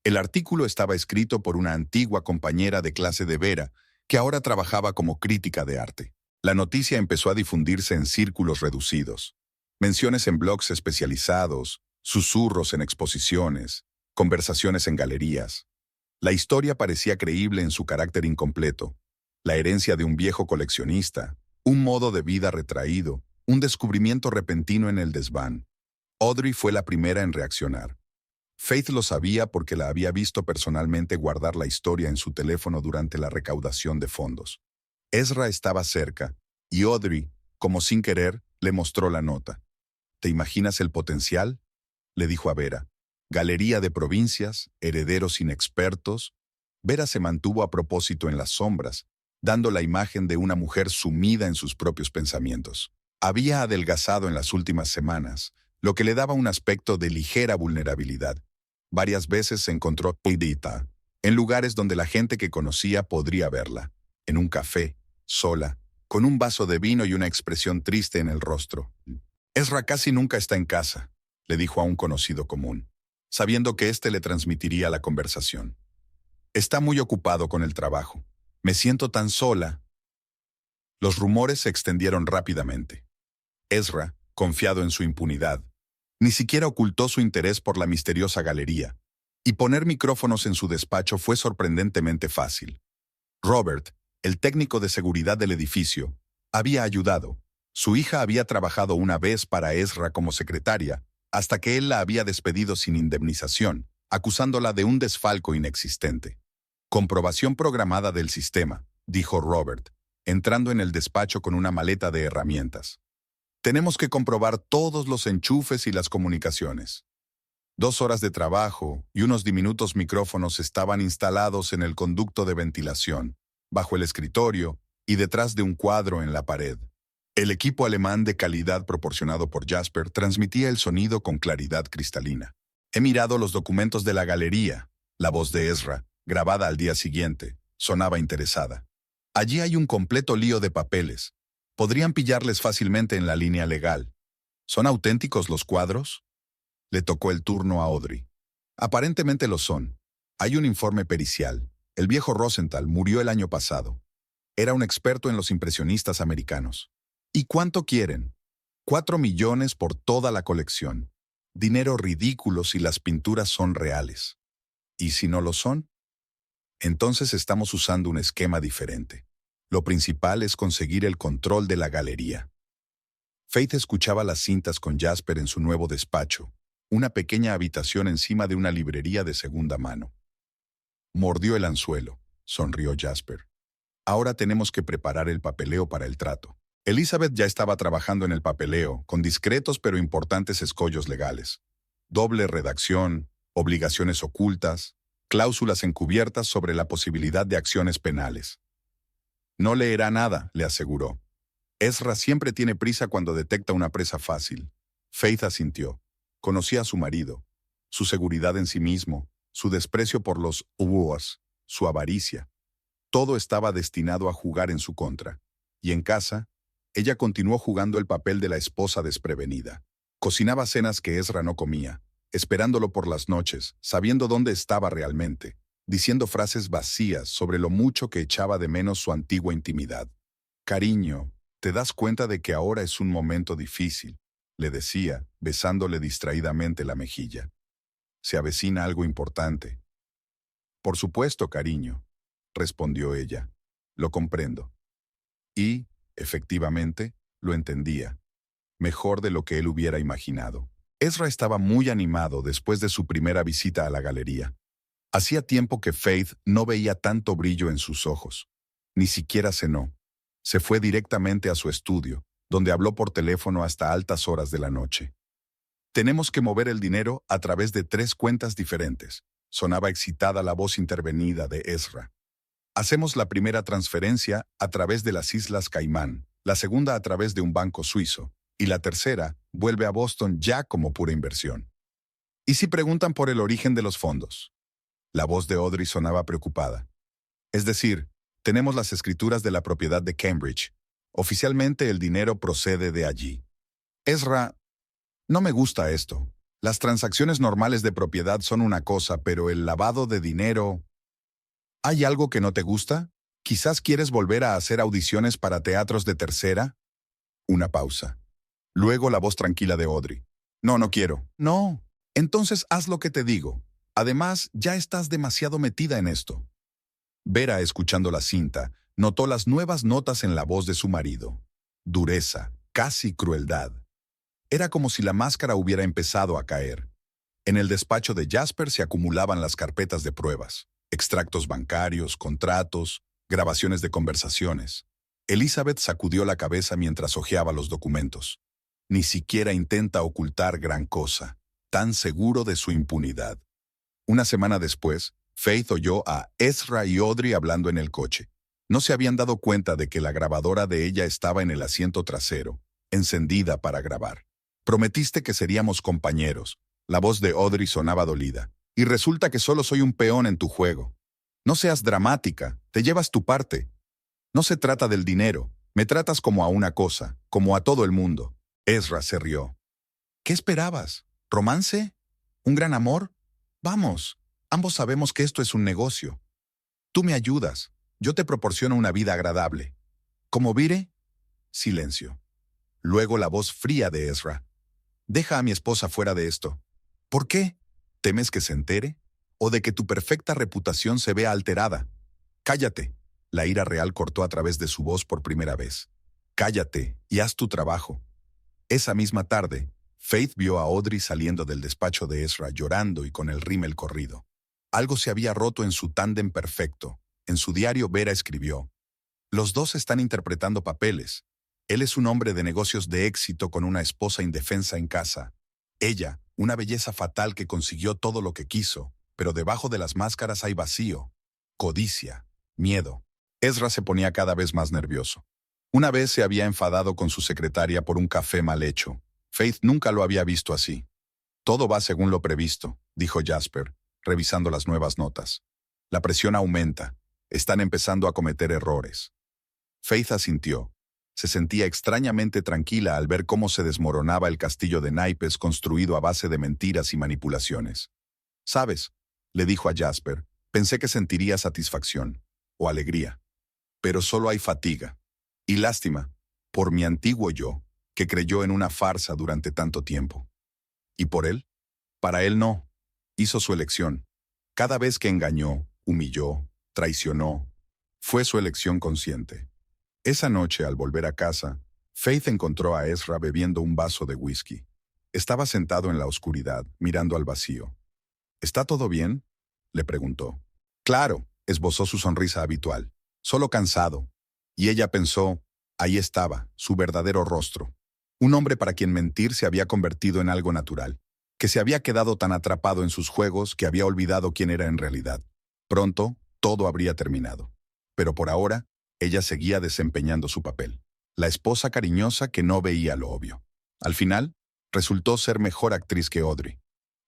El artículo estaba escrito por una antigua compañera de clase de Vera, que ahora trabajaba como crítica de arte. La noticia empezó a difundirse en círculos reducidos. Menciones en blogs especializados, susurros en exposiciones, conversaciones en galerías. La historia parecía creíble en su carácter incompleto. La herencia de un viejo coleccionista, un modo de vida retraído, un descubrimiento repentino en el desván. Audrey fue la primera en reaccionar. Faith lo sabía porque la había visto personalmente guardar la historia en su teléfono durante la recaudación de fondos. Ezra estaba cerca, Y Audrey, como sin querer, le mostró la nota. ¿Te imaginas el potencial?, le dijo a Vera. Galería de provincias, herederos inexpertos. Vera se mantuvo a propósito en las sombras, dando la imagen de una mujer sumida en sus propios pensamientos. Había adelgazado en las últimas semanas, lo que le daba un aspecto de ligera vulnerabilidad. Varias veces se encontró Edita, en lugares donde la gente que conocía podría verla, en un café, sola, con un vaso de vino y una expresión triste en el rostro. Ezra casi nunca está en casa, le dijo a un conocido común, sabiendo que éste le transmitiría la conversación. Está muy ocupado con el trabajo. Me siento tan sola. Los rumores se extendieron rápidamente. Ezra, confiado en su impunidad, ni siquiera ocultó su interés por la misteriosa galería, y poner micrófonos en su despacho fue sorprendentemente fácil. Robert, el técnico de seguridad del edificio, había ayudado. Su hija había trabajado una vez para Ezra como secretaria, hasta que él la había despedido sin indemnización, acusándola de un desfalco inexistente. Comprobación programada del sistema, dijo Robert, entrando en el despacho con una maleta de herramientas. Tenemos que comprobar todos los enchufes y las comunicaciones. 2 horas de trabajo y unos diminutos micrófonos estaban instalados en el conducto de ventilación, bajo el escritorio y detrás de un cuadro en la pared. El equipo alemán de calidad proporcionado por Jasper transmitía el sonido con claridad cristalina. He mirado los documentos de la galería. La voz de Ezra, grabada al día siguiente, sonaba interesada. Allí hay un completo lío de papeles. Podrían pillarles fácilmente en la línea legal. ¿Son auténticos los cuadros? Le tocó el turno a Audrey. Aparentemente lo son. Hay un informe pericial. El viejo Rosenthal murió el año pasado. Era un experto en los impresionistas americanos. ¿Y cuánto quieren? 4 millones por toda la colección. Dinero ridículo si las pinturas son reales. ¿Y si no lo son? Entonces estamos usando un esquema diferente. Lo principal es conseguir el control de la galería. Faith escuchaba las cintas con Jasper en su nuevo despacho, una pequeña habitación encima de una librería de segunda mano. Mordió el anzuelo, sonrió Jasper. Ahora tenemos que preparar el papeleo para el trato. Elizabeth ya estaba trabajando en el papeleo, con discretos pero importantes escollos legales. Doble redacción, obligaciones ocultas, cláusulas encubiertas sobre la posibilidad de acciones penales. No leerá nada, le aseguró. Ezra siempre tiene prisa cuando detecta una presa fácil. Faith asintió. Conocía a su marido, su seguridad en sí mismo, su desprecio por los uos, su avaricia. Todo estaba destinado a jugar en su contra. Y en casa, ella continuó jugando el papel de la esposa desprevenida. Cocinaba cenas que Ezra no comía, esperándolo por las noches, sabiendo dónde estaba realmente, diciendo frases vacías sobre lo mucho que echaba de menos su antigua intimidad. «Cariño, ¿te das cuenta de que ahora es un momento difícil?», le decía, besándole distraídamente la mejilla. «Se avecina algo importante». «Por supuesto, cariño», respondió ella. «Lo comprendo». Y, efectivamente, lo entendía. Mejor de lo que él hubiera imaginado. Ezra estaba muy animado después de su primera visita a la galería. Hacía tiempo que Faith no veía tanto brillo en sus ojos. Ni siquiera cenó. Se fue directamente a su estudio, donde habló por teléfono hasta altas horas de la noche. «Tenemos que mover el dinero a través de 3 cuentas diferentes», sonaba excitada la voz intervenida de Ezra. «Hacemos la primera transferencia a través de las Islas Caimán, la segunda a través de un banco suizo, y la tercera vuelve a Boston ya como pura inversión. ¿Y si preguntan por el origen de los fondos?». La voz de Audrey sonaba preocupada. «Es decir, tenemos las escrituras de la propiedad de Cambridge. Oficialmente el dinero procede de allí». «Ezra, no me gusta esto. Las transacciones normales de propiedad son una cosa, pero el lavado de dinero... ¿Hay algo que no te gusta? ¿Quizás quieres volver a hacer audiciones para teatros de tercera?» Una pausa. Luego la voz tranquila de Audrey. «No, no quiero». «No. Entonces haz lo que te digo. Además, ya estás demasiado metida en esto». Vera, escuchando la cinta, notó las nuevas notas en la voz de su marido. Dureza, casi crueldad. Era como si la máscara hubiera empezado a caer. En el despacho de Jasper se acumulaban las carpetas de pruebas, extractos bancarios, contratos, grabaciones de conversaciones. Elizabeth sacudió la cabeza mientras hojeaba los documentos. Ni siquiera intenta ocultar gran cosa, tan seguro de su impunidad. Una semana después, Faith oyó a Ezra y Audrey hablando en el coche. No se habían dado cuenta de que la grabadora de ella estaba en el asiento trasero, encendida para grabar. Prometiste que seríamos compañeros. La voz de Audrey sonaba dolida. Y resulta que solo soy un peón en tu juego. No seas dramática, te llevas tu parte. No se trata del dinero, me tratas como a una cosa, como a todo el mundo. Ezra se rió. ¿Qué esperabas? ¿Romance? ¿Un gran amor? Vamos, ambos sabemos que esto es un negocio. Tú me ayudas, yo te proporciono una vida agradable. ¿Cómo vire? Silencio. Luego la voz fría de Ezra. Deja a mi esposa fuera de esto. ¿Por qué? ¿Temes que se entere? ¿O de que tu perfecta reputación se vea alterada? Cállate. La ira real cortó a través de su voz por primera vez. Cállate y haz tu trabajo. Esa misma tarde, Faith vio a Audrey saliendo del despacho de Ezra llorando y con el rímel corrido. Algo se había roto en su tándem perfecto. En su diario Vera escribió: los dos están interpretando papeles. Él es un hombre de negocios de éxito con una esposa indefensa en casa. Ella, una belleza fatal que consiguió todo lo que quiso, pero debajo de las máscaras hay vacío, codicia, miedo. Ezra se ponía cada vez más nervioso. Una vez se había enfadado con su secretaria por un café mal hecho. Faith nunca lo había visto así. Todo va según lo previsto, dijo Jasper, revisando las nuevas notas. La presión aumenta. Están empezando a cometer errores. Faith asintió. Se sentía extrañamente tranquila al ver cómo se desmoronaba el castillo de naipes construido a base de mentiras y manipulaciones. «¿Sabes?», le dijo a Jasper, «pensé que sentiría satisfacción, o alegría. Pero solo hay fatiga. Y lástima, por mi antiguo yo, que creyó en una farsa durante tanto tiempo. ¿Y por él? Para él no. Hizo su elección. Cada vez que engañó, humilló, traicionó, fue su elección consciente». Esa noche, al volver a casa, Faith encontró a Ezra bebiendo un vaso de whisky. Estaba sentado en la oscuridad, mirando al vacío. «¿Está todo bien?», le preguntó. «Claro», esbozó su sonrisa habitual. «Solo cansado». Y ella pensó, ahí estaba, su verdadero rostro. Un hombre para quien mentir se había convertido en algo natural, que se había quedado tan atrapado en sus juegos que había olvidado quién era en realidad. Pronto, todo habría terminado. Pero por ahora, ella seguía desempeñando su papel. La esposa cariñosa que no veía lo obvio. Al final, resultó ser mejor actriz que Audrey.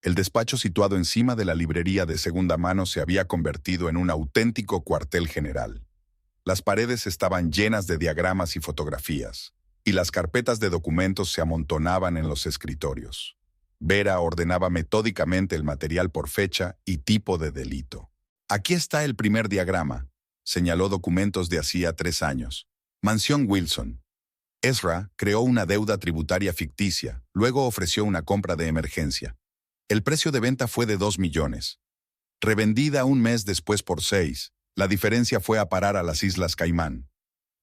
El despacho situado encima de la librería de segunda mano se había convertido en un auténtico cuartel general. Las paredes estaban llenas de diagramas y fotografías, y las carpetas de documentos se amontonaban en los escritorios. Vera ordenaba metódicamente el material por fecha y tipo de delito. «Aquí está el primer diagrama», señaló documentos de hacía 3 años. «Mansión Wilson». Ezra creó una deuda tributaria ficticia, luego ofreció una compra de emergencia. El precio de venta fue de 2 millones. Revendida un mes después por 6, la diferencia fue a parar a las Islas Caimán.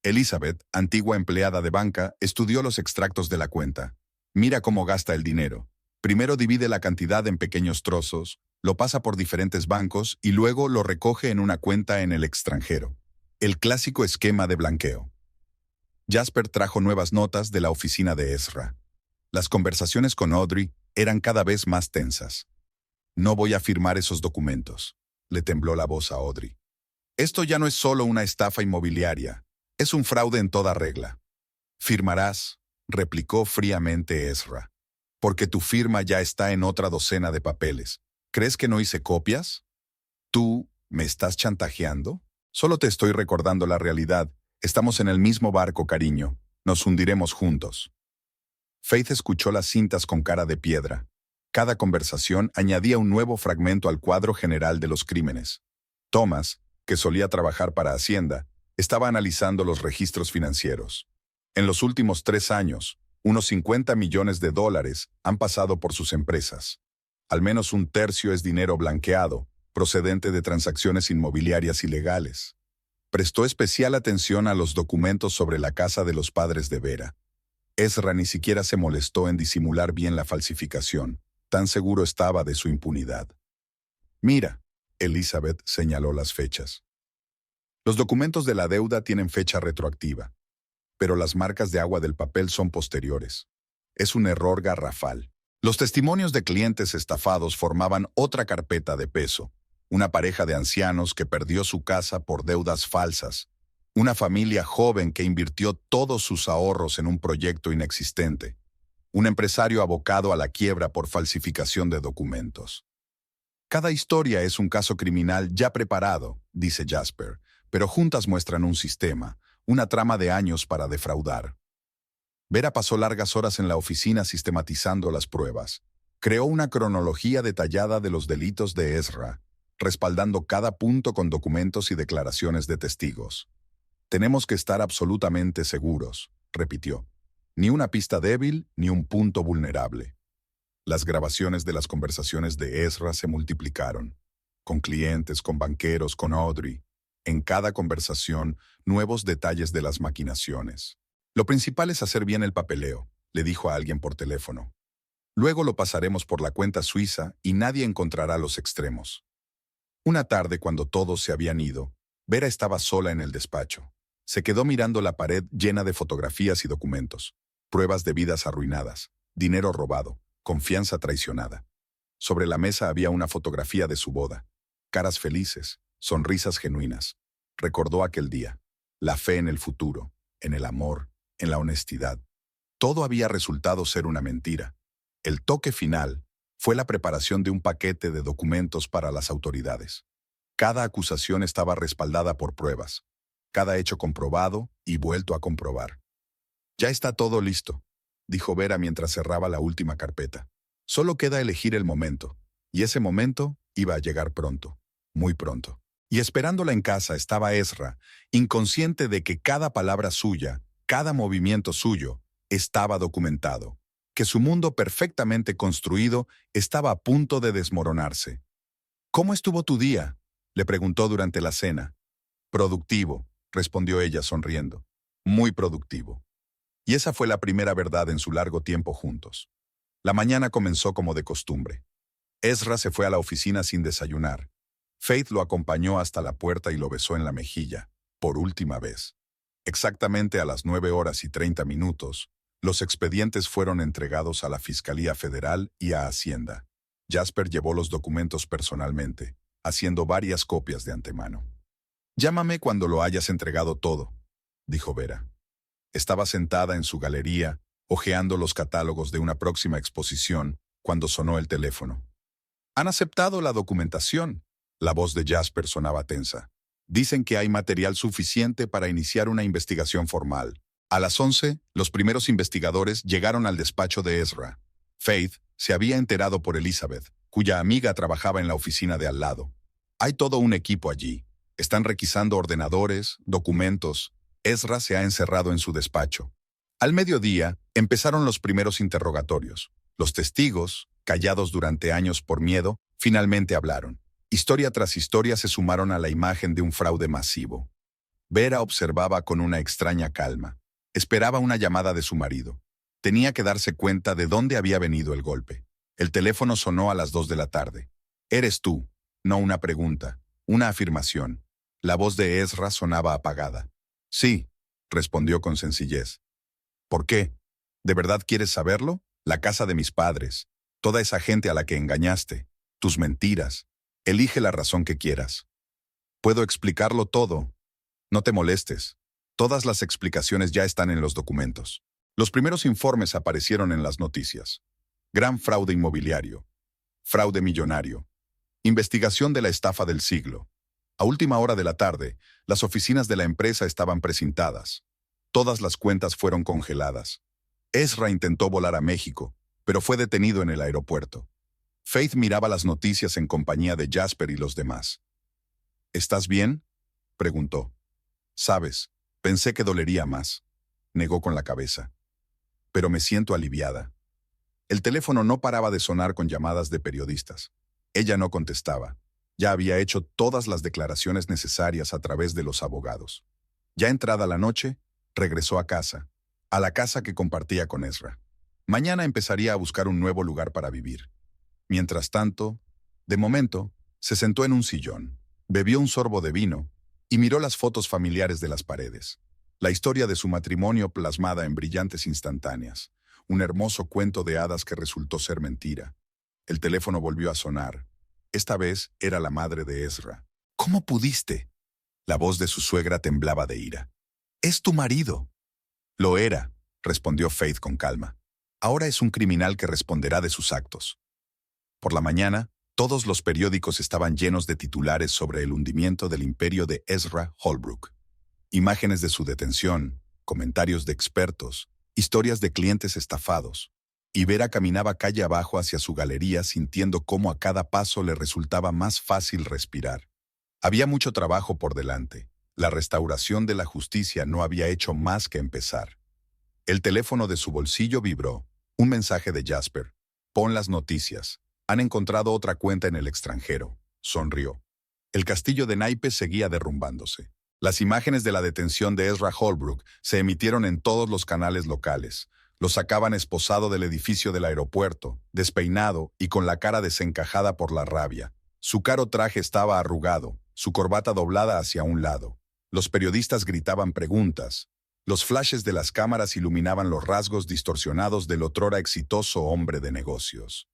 Elizabeth, antigua empleada de banca, estudió los extractos de la cuenta. Mira cómo gasta el dinero. Primero divide la cantidad en pequeños trozos, lo pasa por diferentes bancos y luego lo recoge en una cuenta en el extranjero. El clásico esquema de blanqueo. Jasper trajo nuevas notas de la oficina de Ezra. Las conversaciones con Audrey eran cada vez más tensas. «No voy a firmar esos documentos», le tembló la voz a Audrey. «Esto ya no es solo una estafa inmobiliaria, es un fraude en toda regla». «Firmarás», replicó fríamente Ezra, «porque tu firma ya está en otra docena de papeles. ¿Crees que no hice copias? ¿Tú me estás chantajeando? Solo te estoy recordando la realidad. Estamos en el mismo barco, cariño. Nos hundiremos juntos». Faith escuchó las cintas con cara de piedra. Cada conversación añadía un nuevo fragmento al cuadro general de los crímenes. Thomas, que solía trabajar para Hacienda, estaba analizando los registros financieros. En los últimos 3 años, unos 50 millones de dólares han pasado por sus empresas. Al menos un tercio es dinero blanqueado, procedente de transacciones inmobiliarias ilegales. Prestó especial atención a los documentos sobre la casa de los padres de Vera. Ezra ni siquiera se molestó en disimular bien la falsificación, tan seguro estaba de su impunidad. «Mira», Elizabeth señaló las fechas. «Los documentos de la deuda tienen fecha retroactiva. pero las marcas de agua del papel son posteriores. Es un error garrafal. Los testimonios de clientes estafados formaban otra carpeta de peso. Una pareja de ancianos que perdió su casa por deudas falsas. Una familia joven que invirtió todos sus ahorros en un proyecto inexistente. Un empresario abocado a la quiebra por falsificación de documentos. Cada historia es un caso criminal ya preparado, dice Jasper, pero juntas muestran un sistema, una trama de años para defraudar. Vera pasó largas horas en la oficina sistematizando las pruebas. Creó una cronología detallada de los delitos de Ezra, respaldando cada punto con documentos y declaraciones de testigos. Tenemos que estar absolutamente seguros, repitió. Ni una pista débil, ni un punto vulnerable. Las grabaciones de las conversaciones de Ezra se multiplicaron. Con clientes, con banqueros, con Audrey. En cada conversación, nuevos detalles de las maquinaciones. Lo principal es hacer bien el papeleo, le dijo a alguien por teléfono. Luego lo pasaremos por la cuenta suiza y nadie encontrará los extremos. Una tarde, cuando todos se habían ido, Vera estaba sola en el despacho. Se quedó mirando la pared llena de fotografías y documentos. Pruebas de vidas arruinadas, dinero robado, confianza traicionada. Sobre la mesa había una fotografía de su boda. Caras felices, sonrisas genuinas. Recordó aquel día. La fe en el futuro, en el amor, en la honestidad. Todo había resultado ser una mentira. El toque final fue la preparación de un paquete de documentos para las autoridades. Cada acusación estaba respaldada por pruebas. Cada hecho comprobado y vuelto a comprobar. Ya está todo listo, dijo Vera mientras cerraba la última carpeta. Solo queda elegir el momento. Y ese momento iba a llegar pronto, muy pronto. Y esperándola en casa estaba Ezra, inconsciente de que cada palabra suya, cada movimiento suyo, estaba documentado, que su mundo perfectamente construido estaba a punto de desmoronarse. ¿Cómo estuvo tu día?, le preguntó durante la cena. Productivo, respondió ella sonriendo. Muy productivo. Y esa fue la primera verdad en su largo tiempo juntos. La mañana comenzó como de costumbre. Ezra se fue a la oficina sin desayunar. Faith lo acompañó hasta la puerta y lo besó en la mejilla, por última vez. Exactamente a las 9:30, los expedientes fueron entregados a la Fiscalía Federal y a Hacienda. Jasper llevó los documentos personalmente, haciendo varias copias de antemano. «Llámame cuando lo hayas entregado todo», dijo Vera. Estaba sentada en su galería, hojeando los catálogos de una próxima exposición, cuando sonó el teléfono. «Han aceptado la documentación». La voz de Jasper sonaba tensa. «Dicen que hay material suficiente para iniciar una investigación formal». A las 11, los primeros investigadores llegaron al despacho de Ezra. Faith se había enterado por Elizabeth, cuya amiga trabajaba en la oficina de al lado. «Hay todo un equipo allí. Están requisando ordenadores, documentos». Ezra se ha encerrado en su despacho. Al mediodía, empezaron los primeros interrogatorios. Los testigos, callados durante años por miedo, finalmente hablaron. Historia tras historia se sumaron a la imagen de un fraude masivo. Vera observaba con una extraña calma. Esperaba una llamada de su marido. Tenía que darse cuenta de dónde había venido el golpe. El teléfono sonó a las 2 de la tarde. «Eres tú», no una pregunta, una afirmación. La voz de Ezra sonaba apagada. «Sí», respondió con sencillez. «¿Por qué? ¿De verdad quieres saberlo? La casa de mis padres, toda esa gente a la que engañaste, tus mentiras. Elige la razón que quieras». «Puedo explicarlo todo. No te molestes. Todas las explicaciones ya están en los documentos». Los primeros informes aparecieron en las noticias. Gran fraude inmobiliario. Fraude millonario. Investigación de la estafa del siglo. A última hora de la tarde, las oficinas de la empresa estaban precintadas. Todas las cuentas fueron congeladas. Ezra intentó volar a México, pero fue detenido en el aeropuerto. Faith miraba las noticias en compañía de Jasper y los demás. «¿Estás bien?», preguntó. «Sabes, pensé que dolería más», negó con la cabeza. «Pero me siento aliviada». El teléfono no paraba de sonar con llamadas de periodistas. Ella no contestaba. Ya había hecho todas las declaraciones necesarias a través de los abogados. Ya entrada la noche, regresó a la casa que compartía con Ezra. Mañana empezaría a buscar un nuevo lugar para vivir. Mientras tanto, de momento, se sentó en un sillón, bebió un sorbo de vino y miró las fotos familiares de las paredes. La historia de su matrimonio plasmada en brillantes instantáneas. Un hermoso cuento de hadas que resultó ser mentira. El teléfono volvió a sonar. Esta vez era la madre de Ezra. ¿Cómo pudiste? La voz de su suegra temblaba de ira. «Es tu marido». «Lo era», respondió Faith con calma. «Ahora es un criminal que responderá de sus actos». Por la mañana, todos los periódicos estaban llenos de titulares sobre el hundimiento del imperio de Ezra Holbrook. Imágenes de su detención, comentarios de expertos, historias de clientes estafados. Y Vera caminaba calle abajo hacia su galería sintiendo cómo a cada paso le resultaba más fácil respirar. Había mucho trabajo por delante. La restauración de la justicia no había hecho más que empezar. El teléfono de su bolsillo vibró. Un mensaje de Jasper. «Pon las noticias. Han encontrado otra cuenta en el extranjero». Sonrió. El castillo de naipes seguía derrumbándose. Las imágenes de la detención de Ezra Holbrook se emitieron en todos los canales locales. Lo sacaban esposado del edificio del aeropuerto, despeinado y con la cara desencajada por la rabia. Su caro traje estaba arrugado, su corbata doblada hacia un lado. Los periodistas gritaban preguntas. Los flashes de las cámaras iluminaban los rasgos distorsionados del otrora exitoso hombre de negocios.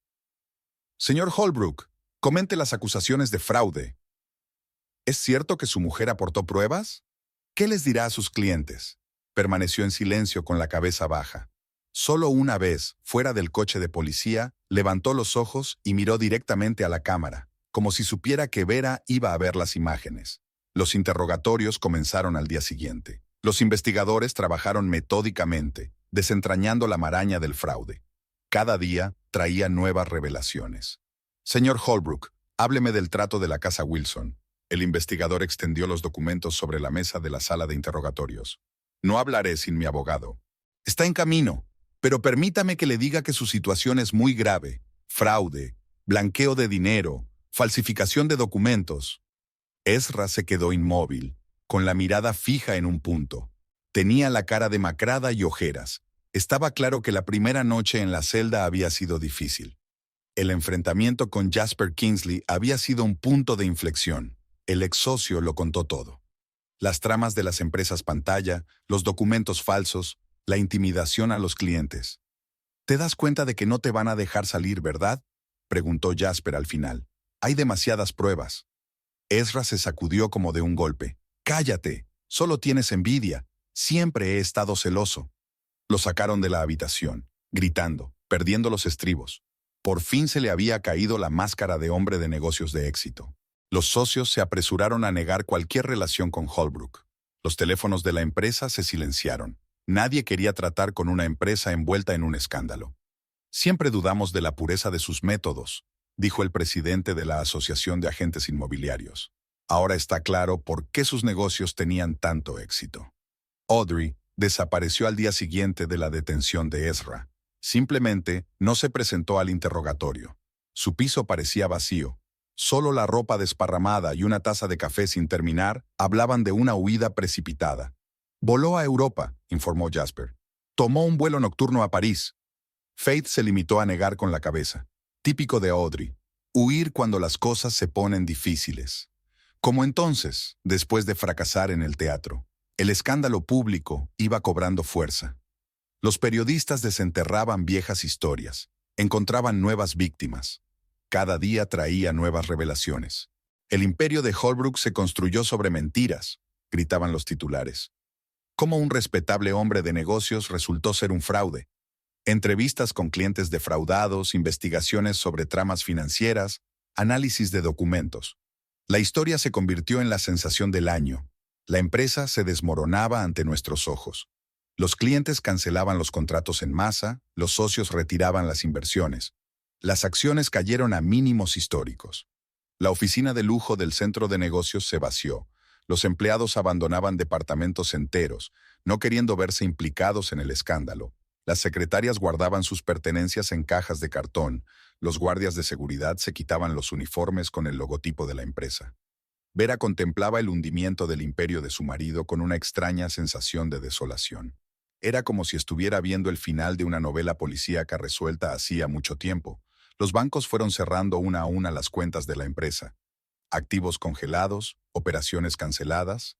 «Señor Holbrook, comente las acusaciones de fraude». «¿Es cierto que su mujer aportó pruebas? ¿Qué les dirá a sus clientes?» Permaneció en silencio con la cabeza baja. Solo una vez, fuera del coche de policía, levantó los ojos y miró directamente a la cámara, como si supiera que Vera iba a ver las imágenes. Los interrogatorios comenzaron al día siguiente. Los investigadores trabajaron metódicamente, desentrañando la maraña del fraude. Cada día traía nuevas revelaciones. «Señor Holbrook, hábleme del trato de la casa Wilson». El investigador extendió los documentos sobre la mesa de la sala de interrogatorios. «No hablaré sin mi abogado». «Está en camino, pero permítame que le diga que su situación es muy grave. Fraude, blanqueo de dinero, falsificación de documentos». Ezra se quedó inmóvil, con la mirada fija en un punto. Tenía la cara demacrada y ojeras. Estaba claro que la primera noche en la celda había sido difícil. El enfrentamiento con Jasper Kingsley había sido un punto de inflexión. El ex socio lo contó todo. Las tramas de las empresas pantalla, los documentos falsos, la intimidación a los clientes. «¿Te das cuenta de que no te van a dejar salir, verdad?», preguntó Jasper al final. «Hay demasiadas pruebas». Ezra se sacudió como de un golpe. «Cállate, solo tienes envidia. Siempre he estado celoso». Lo sacaron de la habitación, gritando, perdiendo los estribos. Por fin se le había caído la máscara de hombre de negocios de éxito. Los socios se apresuraron a negar cualquier relación con Holbrook. Los teléfonos de la empresa se silenciaron. Nadie quería tratar con una empresa envuelta en un escándalo. «Siempre dudamos de la pureza de sus métodos», dijo el presidente de la Asociación de Agentes Inmobiliarios. Ahora está claro por qué sus negocios tenían tanto éxito. Audrey desapareció al día siguiente de la detención de Ezra. Simplemente no se presentó al interrogatorio. Su piso parecía vacío. Solo la ropa desparramada y una taza de café sin terminar hablaban de una huida precipitada. «Voló a Europa», informó Jasper. «Tomó un vuelo nocturno a París». Faith se limitó a negar con la cabeza. Típico de Audrey. Huir cuando las cosas se ponen difíciles. Como entonces, después de fracasar en el teatro. El escándalo público iba cobrando fuerza. Los periodistas desenterraban viejas historias, encontraban nuevas víctimas. Cada día traía nuevas revelaciones. «El imperio de Holbrook se construyó sobre mentiras», gritaban los titulares. «Cómo un respetable hombre de negocios resultó ser un fraude». Entrevistas con clientes defraudados, investigaciones sobre tramas financieras, análisis de documentos. La historia se convirtió en la sensación del año. La empresa se desmoronaba ante nuestros ojos. Los clientes cancelaban los contratos en masa, los socios retiraban las inversiones. Las acciones cayeron a mínimos históricos. La oficina de lujo del centro de negocios se vació. Los empleados abandonaban departamentos enteros, no queriendo verse implicados en el escándalo. Las secretarias guardaban sus pertenencias en cajas de cartón. Los guardias de seguridad se quitaban los uniformes con el logotipo de la empresa. Vera contemplaba el hundimiento del imperio de su marido con una extraña sensación de desolación. Era como si estuviera viendo el final de una novela policíaca resuelta hacía mucho tiempo. Los bancos fueron cerrando una a una las cuentas de la empresa. Activos congelados, operaciones canceladas.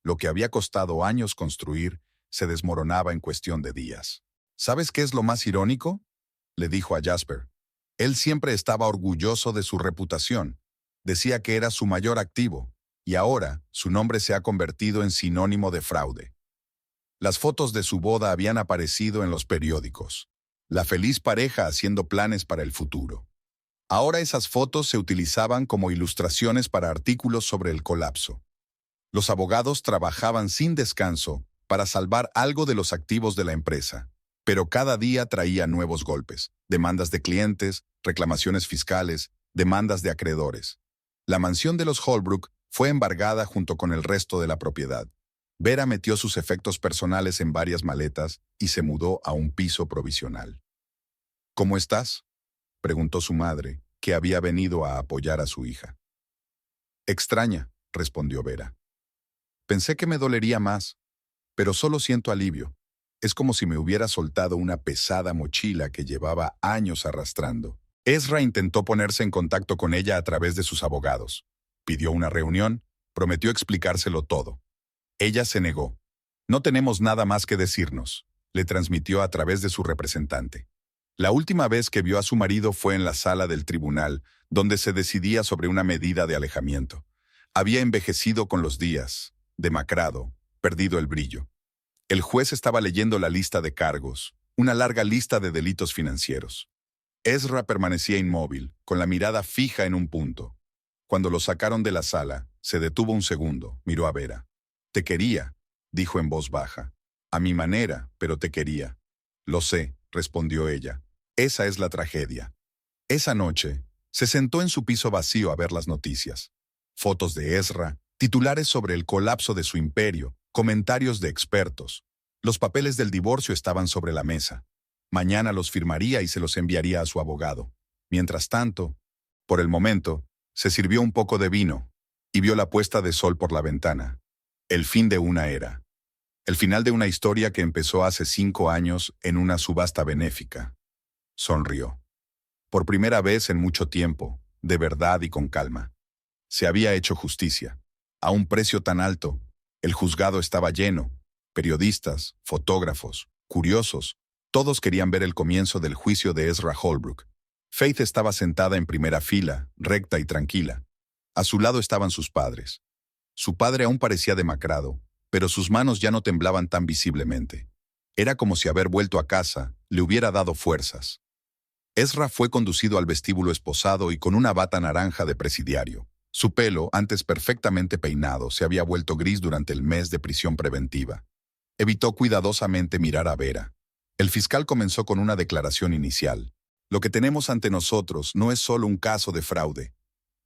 Lo que había costado años construir se desmoronaba en cuestión de días. ¿Sabes qué es lo más irónico?, le dijo a Jasper. Él siempre estaba orgulloso de su reputación. Decía que era su mayor activo, y ahora su nombre se ha convertido en sinónimo de fraude. Las fotos de su boda habían aparecido en los periódicos. La feliz pareja haciendo planes para el futuro. Ahora esas fotos se utilizaban como ilustraciones para artículos sobre el colapso. Los abogados trabajaban sin descanso para salvar algo de los activos de la empresa, pero cada día traía nuevos golpes, demandas de clientes, reclamaciones fiscales, demandas de acreedores. La mansión de los Holbrook fue embargada junto con el resto de la propiedad. Vera metió sus efectos personales en varias maletas y se mudó a un piso provisional. ¿Cómo estás?, preguntó su madre, que había venido a apoyar a su hija. Extraña, respondió Vera. Pensé que me dolería más, pero solo siento alivio. Es como si me hubiera soltado una pesada mochila que llevaba años arrastrando. Ezra intentó ponerse en contacto con ella a través de sus abogados. Pidió una reunión, prometió explicárselo todo. Ella se negó. No tenemos nada más que decirnos, le transmitió a través de su representante. La última vez que vio a su marido fue en la sala del tribunal, donde se decidía sobre una medida de alejamiento. Había envejecido con los días, demacrado, perdido el brillo. El juez estaba leyendo la lista de cargos, una larga lista de delitos financieros. Ezra permanecía inmóvil, con la mirada fija en un punto. Cuando lo sacaron de la sala, se detuvo un segundo, miró a Vera. «Te quería», dijo en voz baja. «A mi manera, pero te quería». «Lo sé», respondió ella. «Esa es la tragedia». Esa noche, se sentó en su piso vacío a ver las noticias. Fotos de Ezra, titulares sobre el colapso de su imperio, comentarios de expertos. Los papeles del divorcio estaban sobre la mesa. Mañana los firmaría y se los enviaría a su abogado. Mientras tanto, por el momento, se sirvió un poco de vino y vio la puesta de sol por la ventana. El fin de una era. El final de una historia que empezó hace 5 años en una subasta benéfica. Sonrió. Por primera vez en mucho tiempo, de verdad y con calma. Se había hecho justicia. A un precio tan alto, el juzgado estaba lleno. Periodistas, fotógrafos, curiosos, todos querían ver el comienzo del juicio de Ezra Holbrook. Faith estaba sentada en primera fila, recta y tranquila. A su lado estaban sus padres. Su padre aún parecía demacrado, pero sus manos ya no temblaban tan visiblemente. Era como si haber vuelto a casa le hubiera dado fuerzas. Ezra fue conducido al vestíbulo esposado y con una bata naranja de presidiario. Su pelo, antes perfectamente peinado, se había vuelto gris durante el mes de prisión preventiva. Evitó cuidadosamente mirar a Vera. El fiscal comenzó con una declaración inicial. Lo que tenemos ante nosotros no es solo un caso de fraude.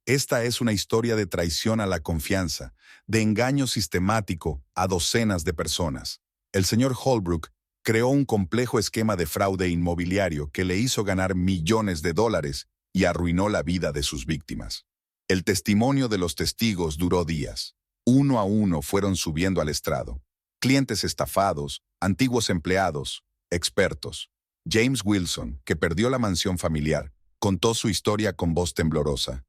Esta es una historia de traición a la confianza, de engaño sistemático a docenas de personas. El señor Holbrook creó un complejo esquema de fraude inmobiliario que le hizo ganar millones de dólares y arruinó la vida de sus víctimas. El testimonio de los testigos duró días. Uno a uno fueron subiendo al estrado. Clientes estafados, antiguos empleados, expertos. James Wilson, que perdió la mansión familiar, contó su historia con voz temblorosa.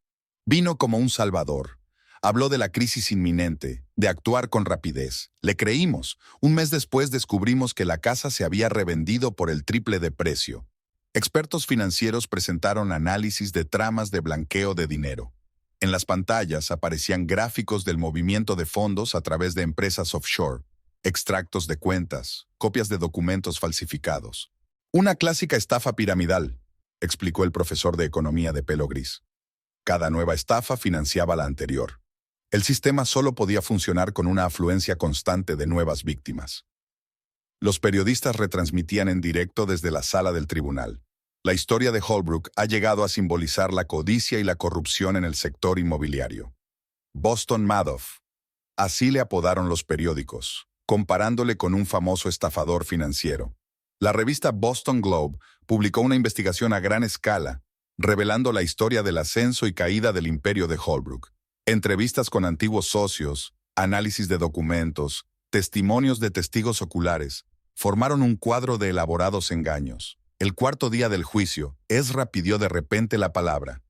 Vino como un salvador. Habló de la crisis inminente, de actuar con rapidez. Le creímos. Un mes después descubrimos que la casa se había revendido por el triple de precio. Expertos financieros presentaron análisis de tramas de blanqueo de dinero. En las pantallas aparecían gráficos del movimiento de fondos a través de empresas offshore, extractos de cuentas, copias de documentos falsificados. Una clásica estafa piramidal, explicó el profesor de economía de pelo gris. Cada nueva estafa financiaba la anterior. El sistema solo podía funcionar con una afluencia constante de nuevas víctimas. Los periodistas retransmitían en directo desde la sala del tribunal. La historia de Holbrook ha llegado a simbolizar la codicia y la corrupción en el sector inmobiliario. Boston Madoff. Así le apodaron los periódicos, comparándole con un famoso estafador financiero. La revista Boston Globe publicó una investigación a gran escala, revelando la historia del ascenso y caída del imperio de Holbrook. Entrevistas con antiguos socios, análisis de documentos, testimonios de testigos oculares, formaron un cuadro de elaborados engaños. El cuarto día del juicio, Ezra pidió de repente la palabra.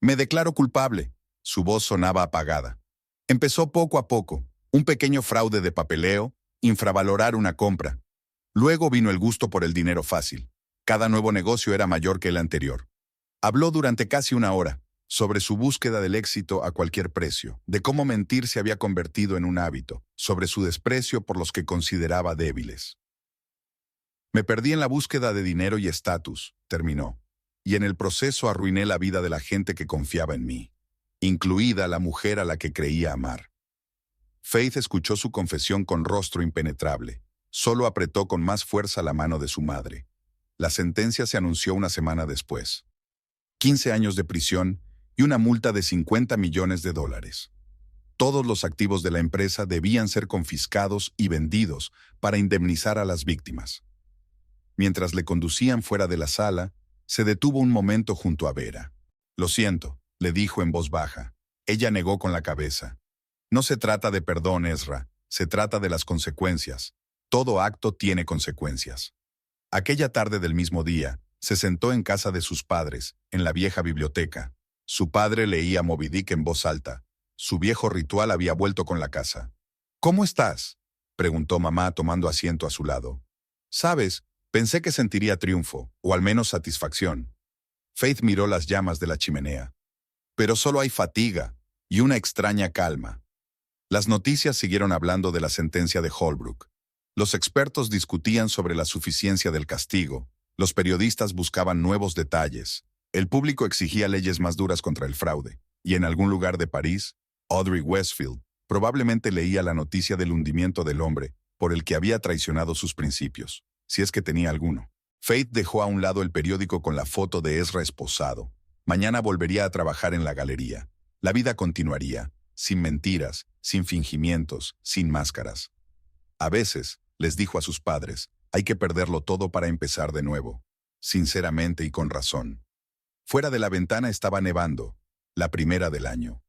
«Me declaro culpable». Su voz sonaba apagada. Empezó poco a poco, Un pequeño fraude de papeleo, infravalorar una compra. Luego vino el gusto por el dinero fácil. Cada nuevo negocio era mayor que el anterior. Habló durante casi una hora sobre su búsqueda del éxito a cualquier precio, de cómo mentir se había convertido en un hábito, sobre su desprecio por los que consideraba débiles. Me perdí en la búsqueda de dinero y estatus, terminó, y en el proceso arruiné la vida de la gente que confiaba en mí, incluida la mujer a la que creía amar. Faith escuchó su confesión con rostro impenetrable. Solo apretó con más fuerza la mano de su madre. La sentencia se anunció una semana después. 15 años de prisión y una multa de $50 millones. Todos los activos de la empresa debían ser confiscados y vendidos para indemnizar a las víctimas. Mientras le conducían fuera de la sala, se detuvo un momento junto a Vera. «Lo siento», le dijo en voz baja. Ella negó con la cabeza. «No se trata de perdón, Ezra. Se trata de las consecuencias. Todo acto tiene consecuencias». Aquella tarde del mismo día, se sentó en casa de sus padres, en la vieja biblioteca. Su padre leía Moby Dick en voz alta. Su viejo ritual había vuelto con la casa. «¿Cómo estás?», preguntó mamá tomando asiento a su lado. «Sabes, pensé que sentiría triunfo, o al menos satisfacción». Faith miró las llamas de la chimenea. «Pero solo hay fatiga y una extraña calma». Las noticias siguieron hablando de la sentencia de Holbrook. Los expertos discutían sobre la suficiencia del castigo. Los periodistas buscaban nuevos detalles. El público exigía leyes más duras contra el fraude. Y en algún lugar de París, Audrey Westfield probablemente leía la noticia del hundimiento del hombre por el que había traicionado sus principios, si es que tenía alguno. Faith dejó a un lado el periódico con la foto de Ezra esposado. Mañana volvería a trabajar en la galería. La vida continuaría, sin mentiras, sin fingimientos, sin máscaras. A veces, les dijo a sus padres, hay que perderlo todo para empezar de nuevo, sinceramente y con razón. Fuera de la ventana estaba nevando, la primera del año.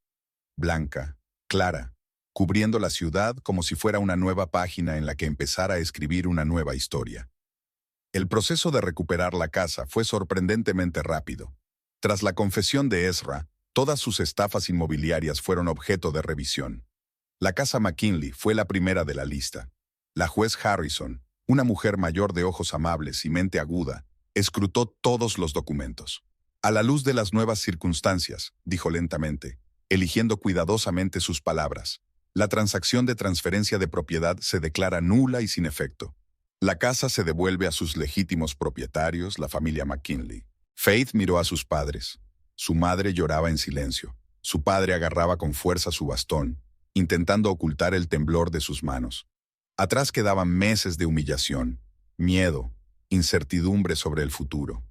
Blanca, clara, cubriendo la ciudad como si fuera una nueva página en la que empezara a escribir una nueva historia. El proceso de recuperar la casa fue sorprendentemente rápido. Tras la confesión de Ezra, todas sus estafas inmobiliarias fueron objeto de revisión. La casa McKinley fue la primera de la lista. La juez Harrison, una mujer mayor de ojos amables y mente aguda, escrutó todos los documentos. «A la luz de las nuevas circunstancias», dijo lentamente, eligiendo cuidadosamente sus palabras, «la transacción de transferencia de propiedad se declara nula y sin efecto. La casa se devuelve a sus legítimos propietarios, la familia McKinley». Faith miró a sus padres. Su madre lloraba en silencio. Su padre agarraba con fuerza su bastón, intentando ocultar el temblor de sus manos. Atrás quedaban meses de humillación, miedo, incertidumbre sobre el futuro.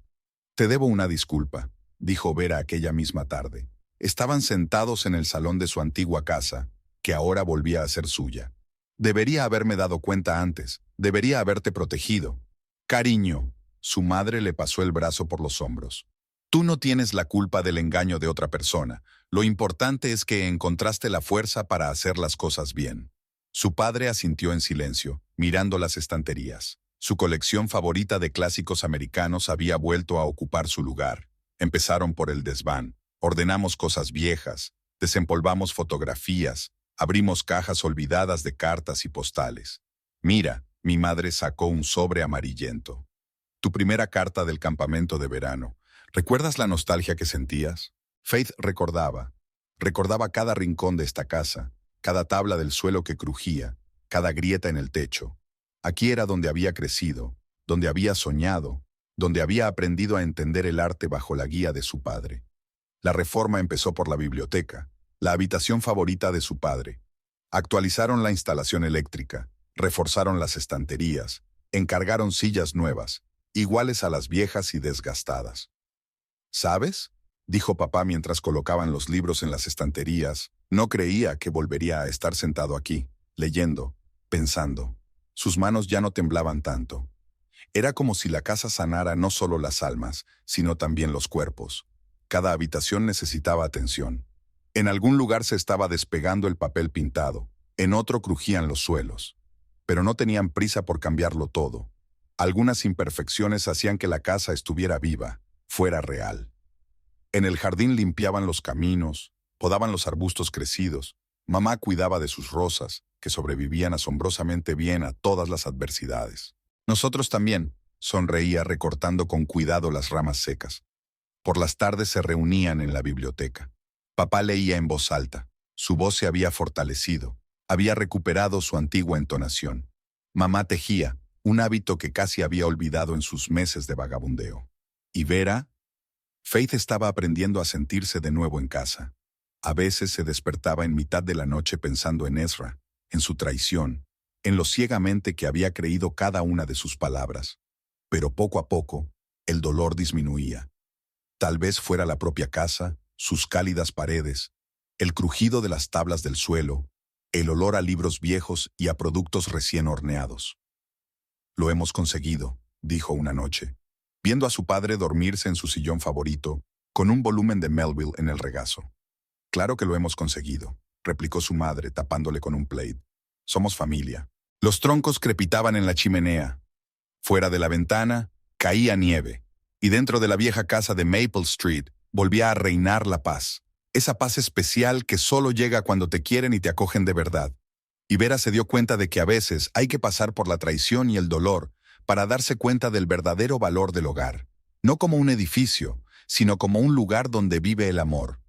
«Te debo una disculpa», dijo Vera aquella misma tarde. Estaban sentados en el salón de su antigua casa, que ahora volvía a ser suya. «Debería haberme dado cuenta antes, debería haberte protegido». «Cariño», su madre le pasó el brazo por los hombros. «Tú no tienes la culpa del engaño de otra persona. Lo importante es que encontraste la fuerza para hacer las cosas bien». Su padre asintió en silencio, mirando las estanterías. Su colección favorita de clásicos americanos había vuelto a ocupar su lugar. Empezaron por el desván. Ordenamos cosas viejas, desempolvamos fotografías, abrimos cajas olvidadas de cartas y postales. «Mira», mi madre sacó un sobre amarillento. «Tu primera carta del campamento de verano. ¿Recuerdas la nostalgia que sentías?». Faith recordaba cada rincón de esta casa, cada tabla del suelo que crujía, cada grieta en el techo. Aquí era donde había crecido, donde había soñado, donde había aprendido a entender el arte bajo la guía de su padre. La reforma empezó por la biblioteca, la habitación favorita de su padre. Actualizaron la instalación eléctrica, reforzaron las estanterías, encargaron sillas nuevas, iguales a las viejas y desgastadas. «¿Sabes?», dijo papá mientras colocaban los libros en las estanterías. «No creía que volvería a estar sentado aquí, leyendo, pensando». Sus manos ya no temblaban tanto. Era como si la casa sanara no solo las almas, sino también los cuerpos. Cada habitación necesitaba atención. En algún lugar se estaba despegando el papel pintado, en otro crujían los suelos. Pero no tenían prisa por cambiarlo todo. Algunas imperfecciones hacían que la casa estuviera viva, fuera real. En el jardín limpiaban los caminos, podaban los arbustos crecidos. Mamá cuidaba de sus rosas, que sobrevivían asombrosamente bien a todas las adversidades. Nosotros también, sonreía recortando con cuidado las ramas secas. Por las tardes se reunían en la biblioteca. Papá leía en voz alta. Su voz se había fortalecido. Había recuperado su antigua entonación. Mamá tejía, un hábito que casi había olvidado en sus meses de vagabundeo. ¿Y Vera? Faith estaba aprendiendo a sentirse de nuevo en casa. A veces se despertaba en mitad de la noche pensando en Ezra, en su traición, en lo ciegamente que había creído cada una de sus palabras. Pero poco a poco, el dolor disminuía. Tal vez fuera la propia casa, sus cálidas paredes, el crujido de las tablas del suelo, el olor a libros viejos y a productos recién horneados. «Lo hemos conseguido», dijo una noche, viendo a su padre dormirse en su sillón favorito, con un volumen de Melville en el regazo. «Claro que lo hemos conseguido», replicó su madre, tapándole con un plate. «Somos familia». Los troncos crepitaban en la chimenea. Fuera de la ventana, caía nieve, y dentro de la vieja casa de Maple Street volvía a reinar la paz. Esa paz especial que solo llega cuando te quieren y te acogen de verdad. Y Vera se dio cuenta de que a veces hay que pasar por la traición y el dolor para darse cuenta del verdadero valor del hogar. No como un edificio, sino como un lugar donde vive el amor.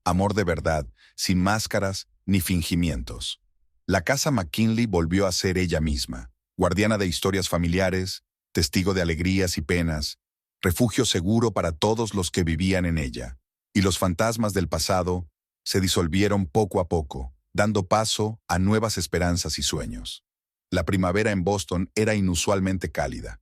Amor de verdad, sin máscaras ni fingimientos. La casa McKinley volvió a ser ella misma, guardiana de historias familiares, testigo de alegrías y penas, refugio seguro para todos los que vivían en ella. Y los fantasmas del pasado se disolvieron poco a poco, dando paso a nuevas esperanzas y sueños. La primavera en Boston era inusualmente cálida.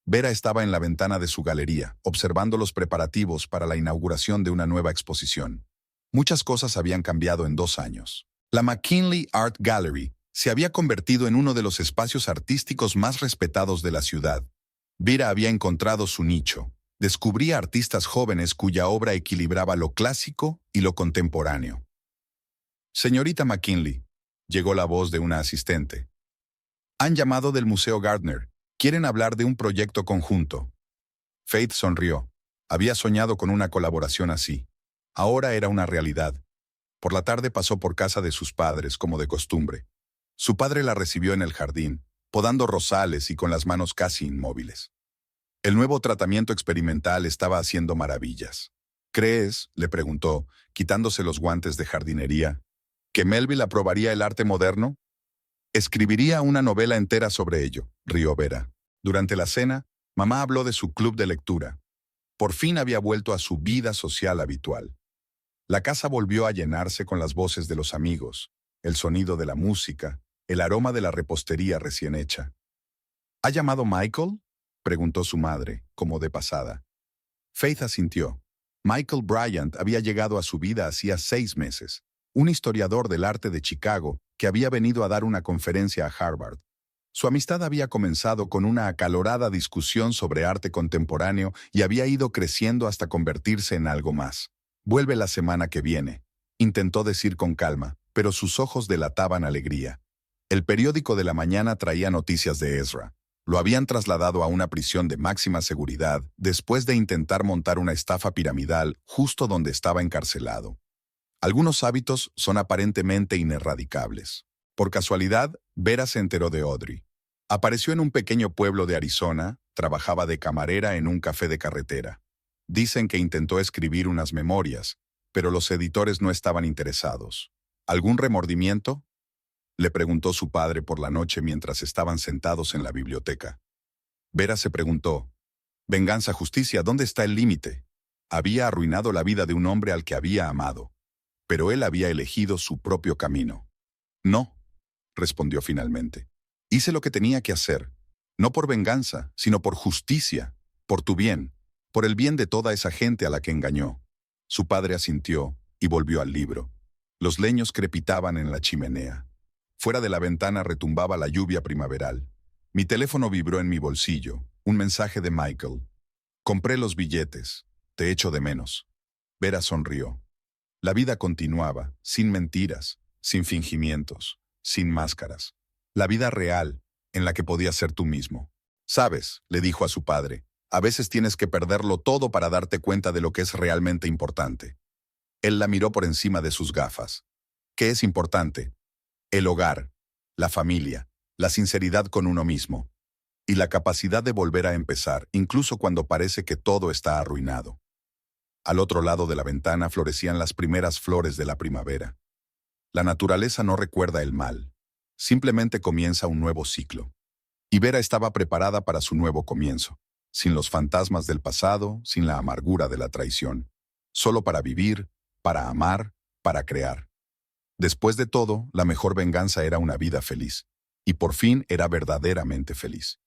Vera estaba en la ventana de su galería, observando los preparativos para la inauguración de una nueva exposición. Muchas cosas habían cambiado en 2 años. La McKinley Art Gallery se había convertido en uno de los espacios artísticos más respetados de la ciudad. Vera había encontrado su nicho. Descubría artistas jóvenes cuya obra equilibraba lo clásico y lo contemporáneo. «Señorita McKinley», llegó la voz de una asistente. «Han llamado del Museo Gardner. Quieren hablar de un proyecto conjunto». Faith sonrió. Había soñado con una colaboración así. Ahora era una realidad. Por la tarde pasó por casa de sus padres, como de costumbre. Su padre la recibió en el jardín, podando rosales y con las manos casi inmóviles. El nuevo tratamiento experimental estaba haciendo maravillas. «¿Crees?», le preguntó, quitándose los guantes de jardinería, «que Melville aprobaría el arte moderno?» «Escribiría una novela entera sobre ello», rió Vera. Durante la cena, mamá habló de su club de lectura. Por fin había vuelto a su vida social habitual. La casa volvió a llenarse con las voces de los amigos, el sonido de la música, el aroma de la repostería recién hecha. «¿Ha llamado Michael?», preguntó su madre, como de pasada. Faith asintió. Michael Bryant había llegado a su vida hacía 6 meses, un historiador del arte de Chicago que había venido a dar una conferencia a Harvard. Su amistad había comenzado con una acalorada discusión sobre arte contemporáneo y había ido creciendo hasta convertirse en algo más. «Vuelve la semana que viene», intentó decir con calma, pero sus ojos delataban alegría. El periódico de la mañana traía noticias de Ezra. Lo habían trasladado a una prisión de máxima seguridad después de intentar montar una estafa piramidal justo donde estaba encarcelado. Algunos hábitos son aparentemente inerradicables. Por casualidad, Vera se enteró de Audrey. Apareció en un pequeño pueblo de Arizona, trabajaba de camarera en un café de carretera. Dicen que intentó escribir unas memorias, pero los editores no estaban interesados. ¿Algún remordimiento?, le preguntó su padre por la noche mientras estaban sentados en la biblioteca. Vera se preguntó, «Venganza, justicia, ¿dónde está el límite?». Había arruinado la vida de un hombre al que había amado, pero él había elegido su propio camino. «No», respondió finalmente. «Hice lo que tenía que hacer, no por venganza, sino por justicia, por tu bien, por el bien de toda esa gente a la que engañó». Su padre asintió y volvió al libro. Los leños crepitaban en la chimenea. Fuera de la ventana retumbaba la lluvia primaveral. Mi teléfono vibró en mi bolsillo. Un mensaje de Michael. «Compré los billetes. Te echo de menos». Vera sonrió. La vida continuaba, sin mentiras, sin fingimientos, sin máscaras. La vida real, en la que podías ser tú mismo. «Sabes», le dijo a su padre, «a veces tienes que perderlo todo para darte cuenta de lo que es realmente importante». Él la miró por encima de sus gafas. «¿Qué es importante?» «El hogar. la familia, la sinceridad con uno mismo y la capacidad de volver a empezar, incluso cuando parece que todo está arruinado. Al otro lado de la ventana florecían las primeras flores de la primavera. La naturaleza no recuerda el mal, simplemente comienza un nuevo ciclo. Y Vera estaba preparada para su nuevo comienzo, sin los fantasmas del pasado, sin la amargura de la traición, solo para vivir, para amar, para crear. Después de todo, la mejor venganza era una vida feliz, y por fin era verdaderamente feliz.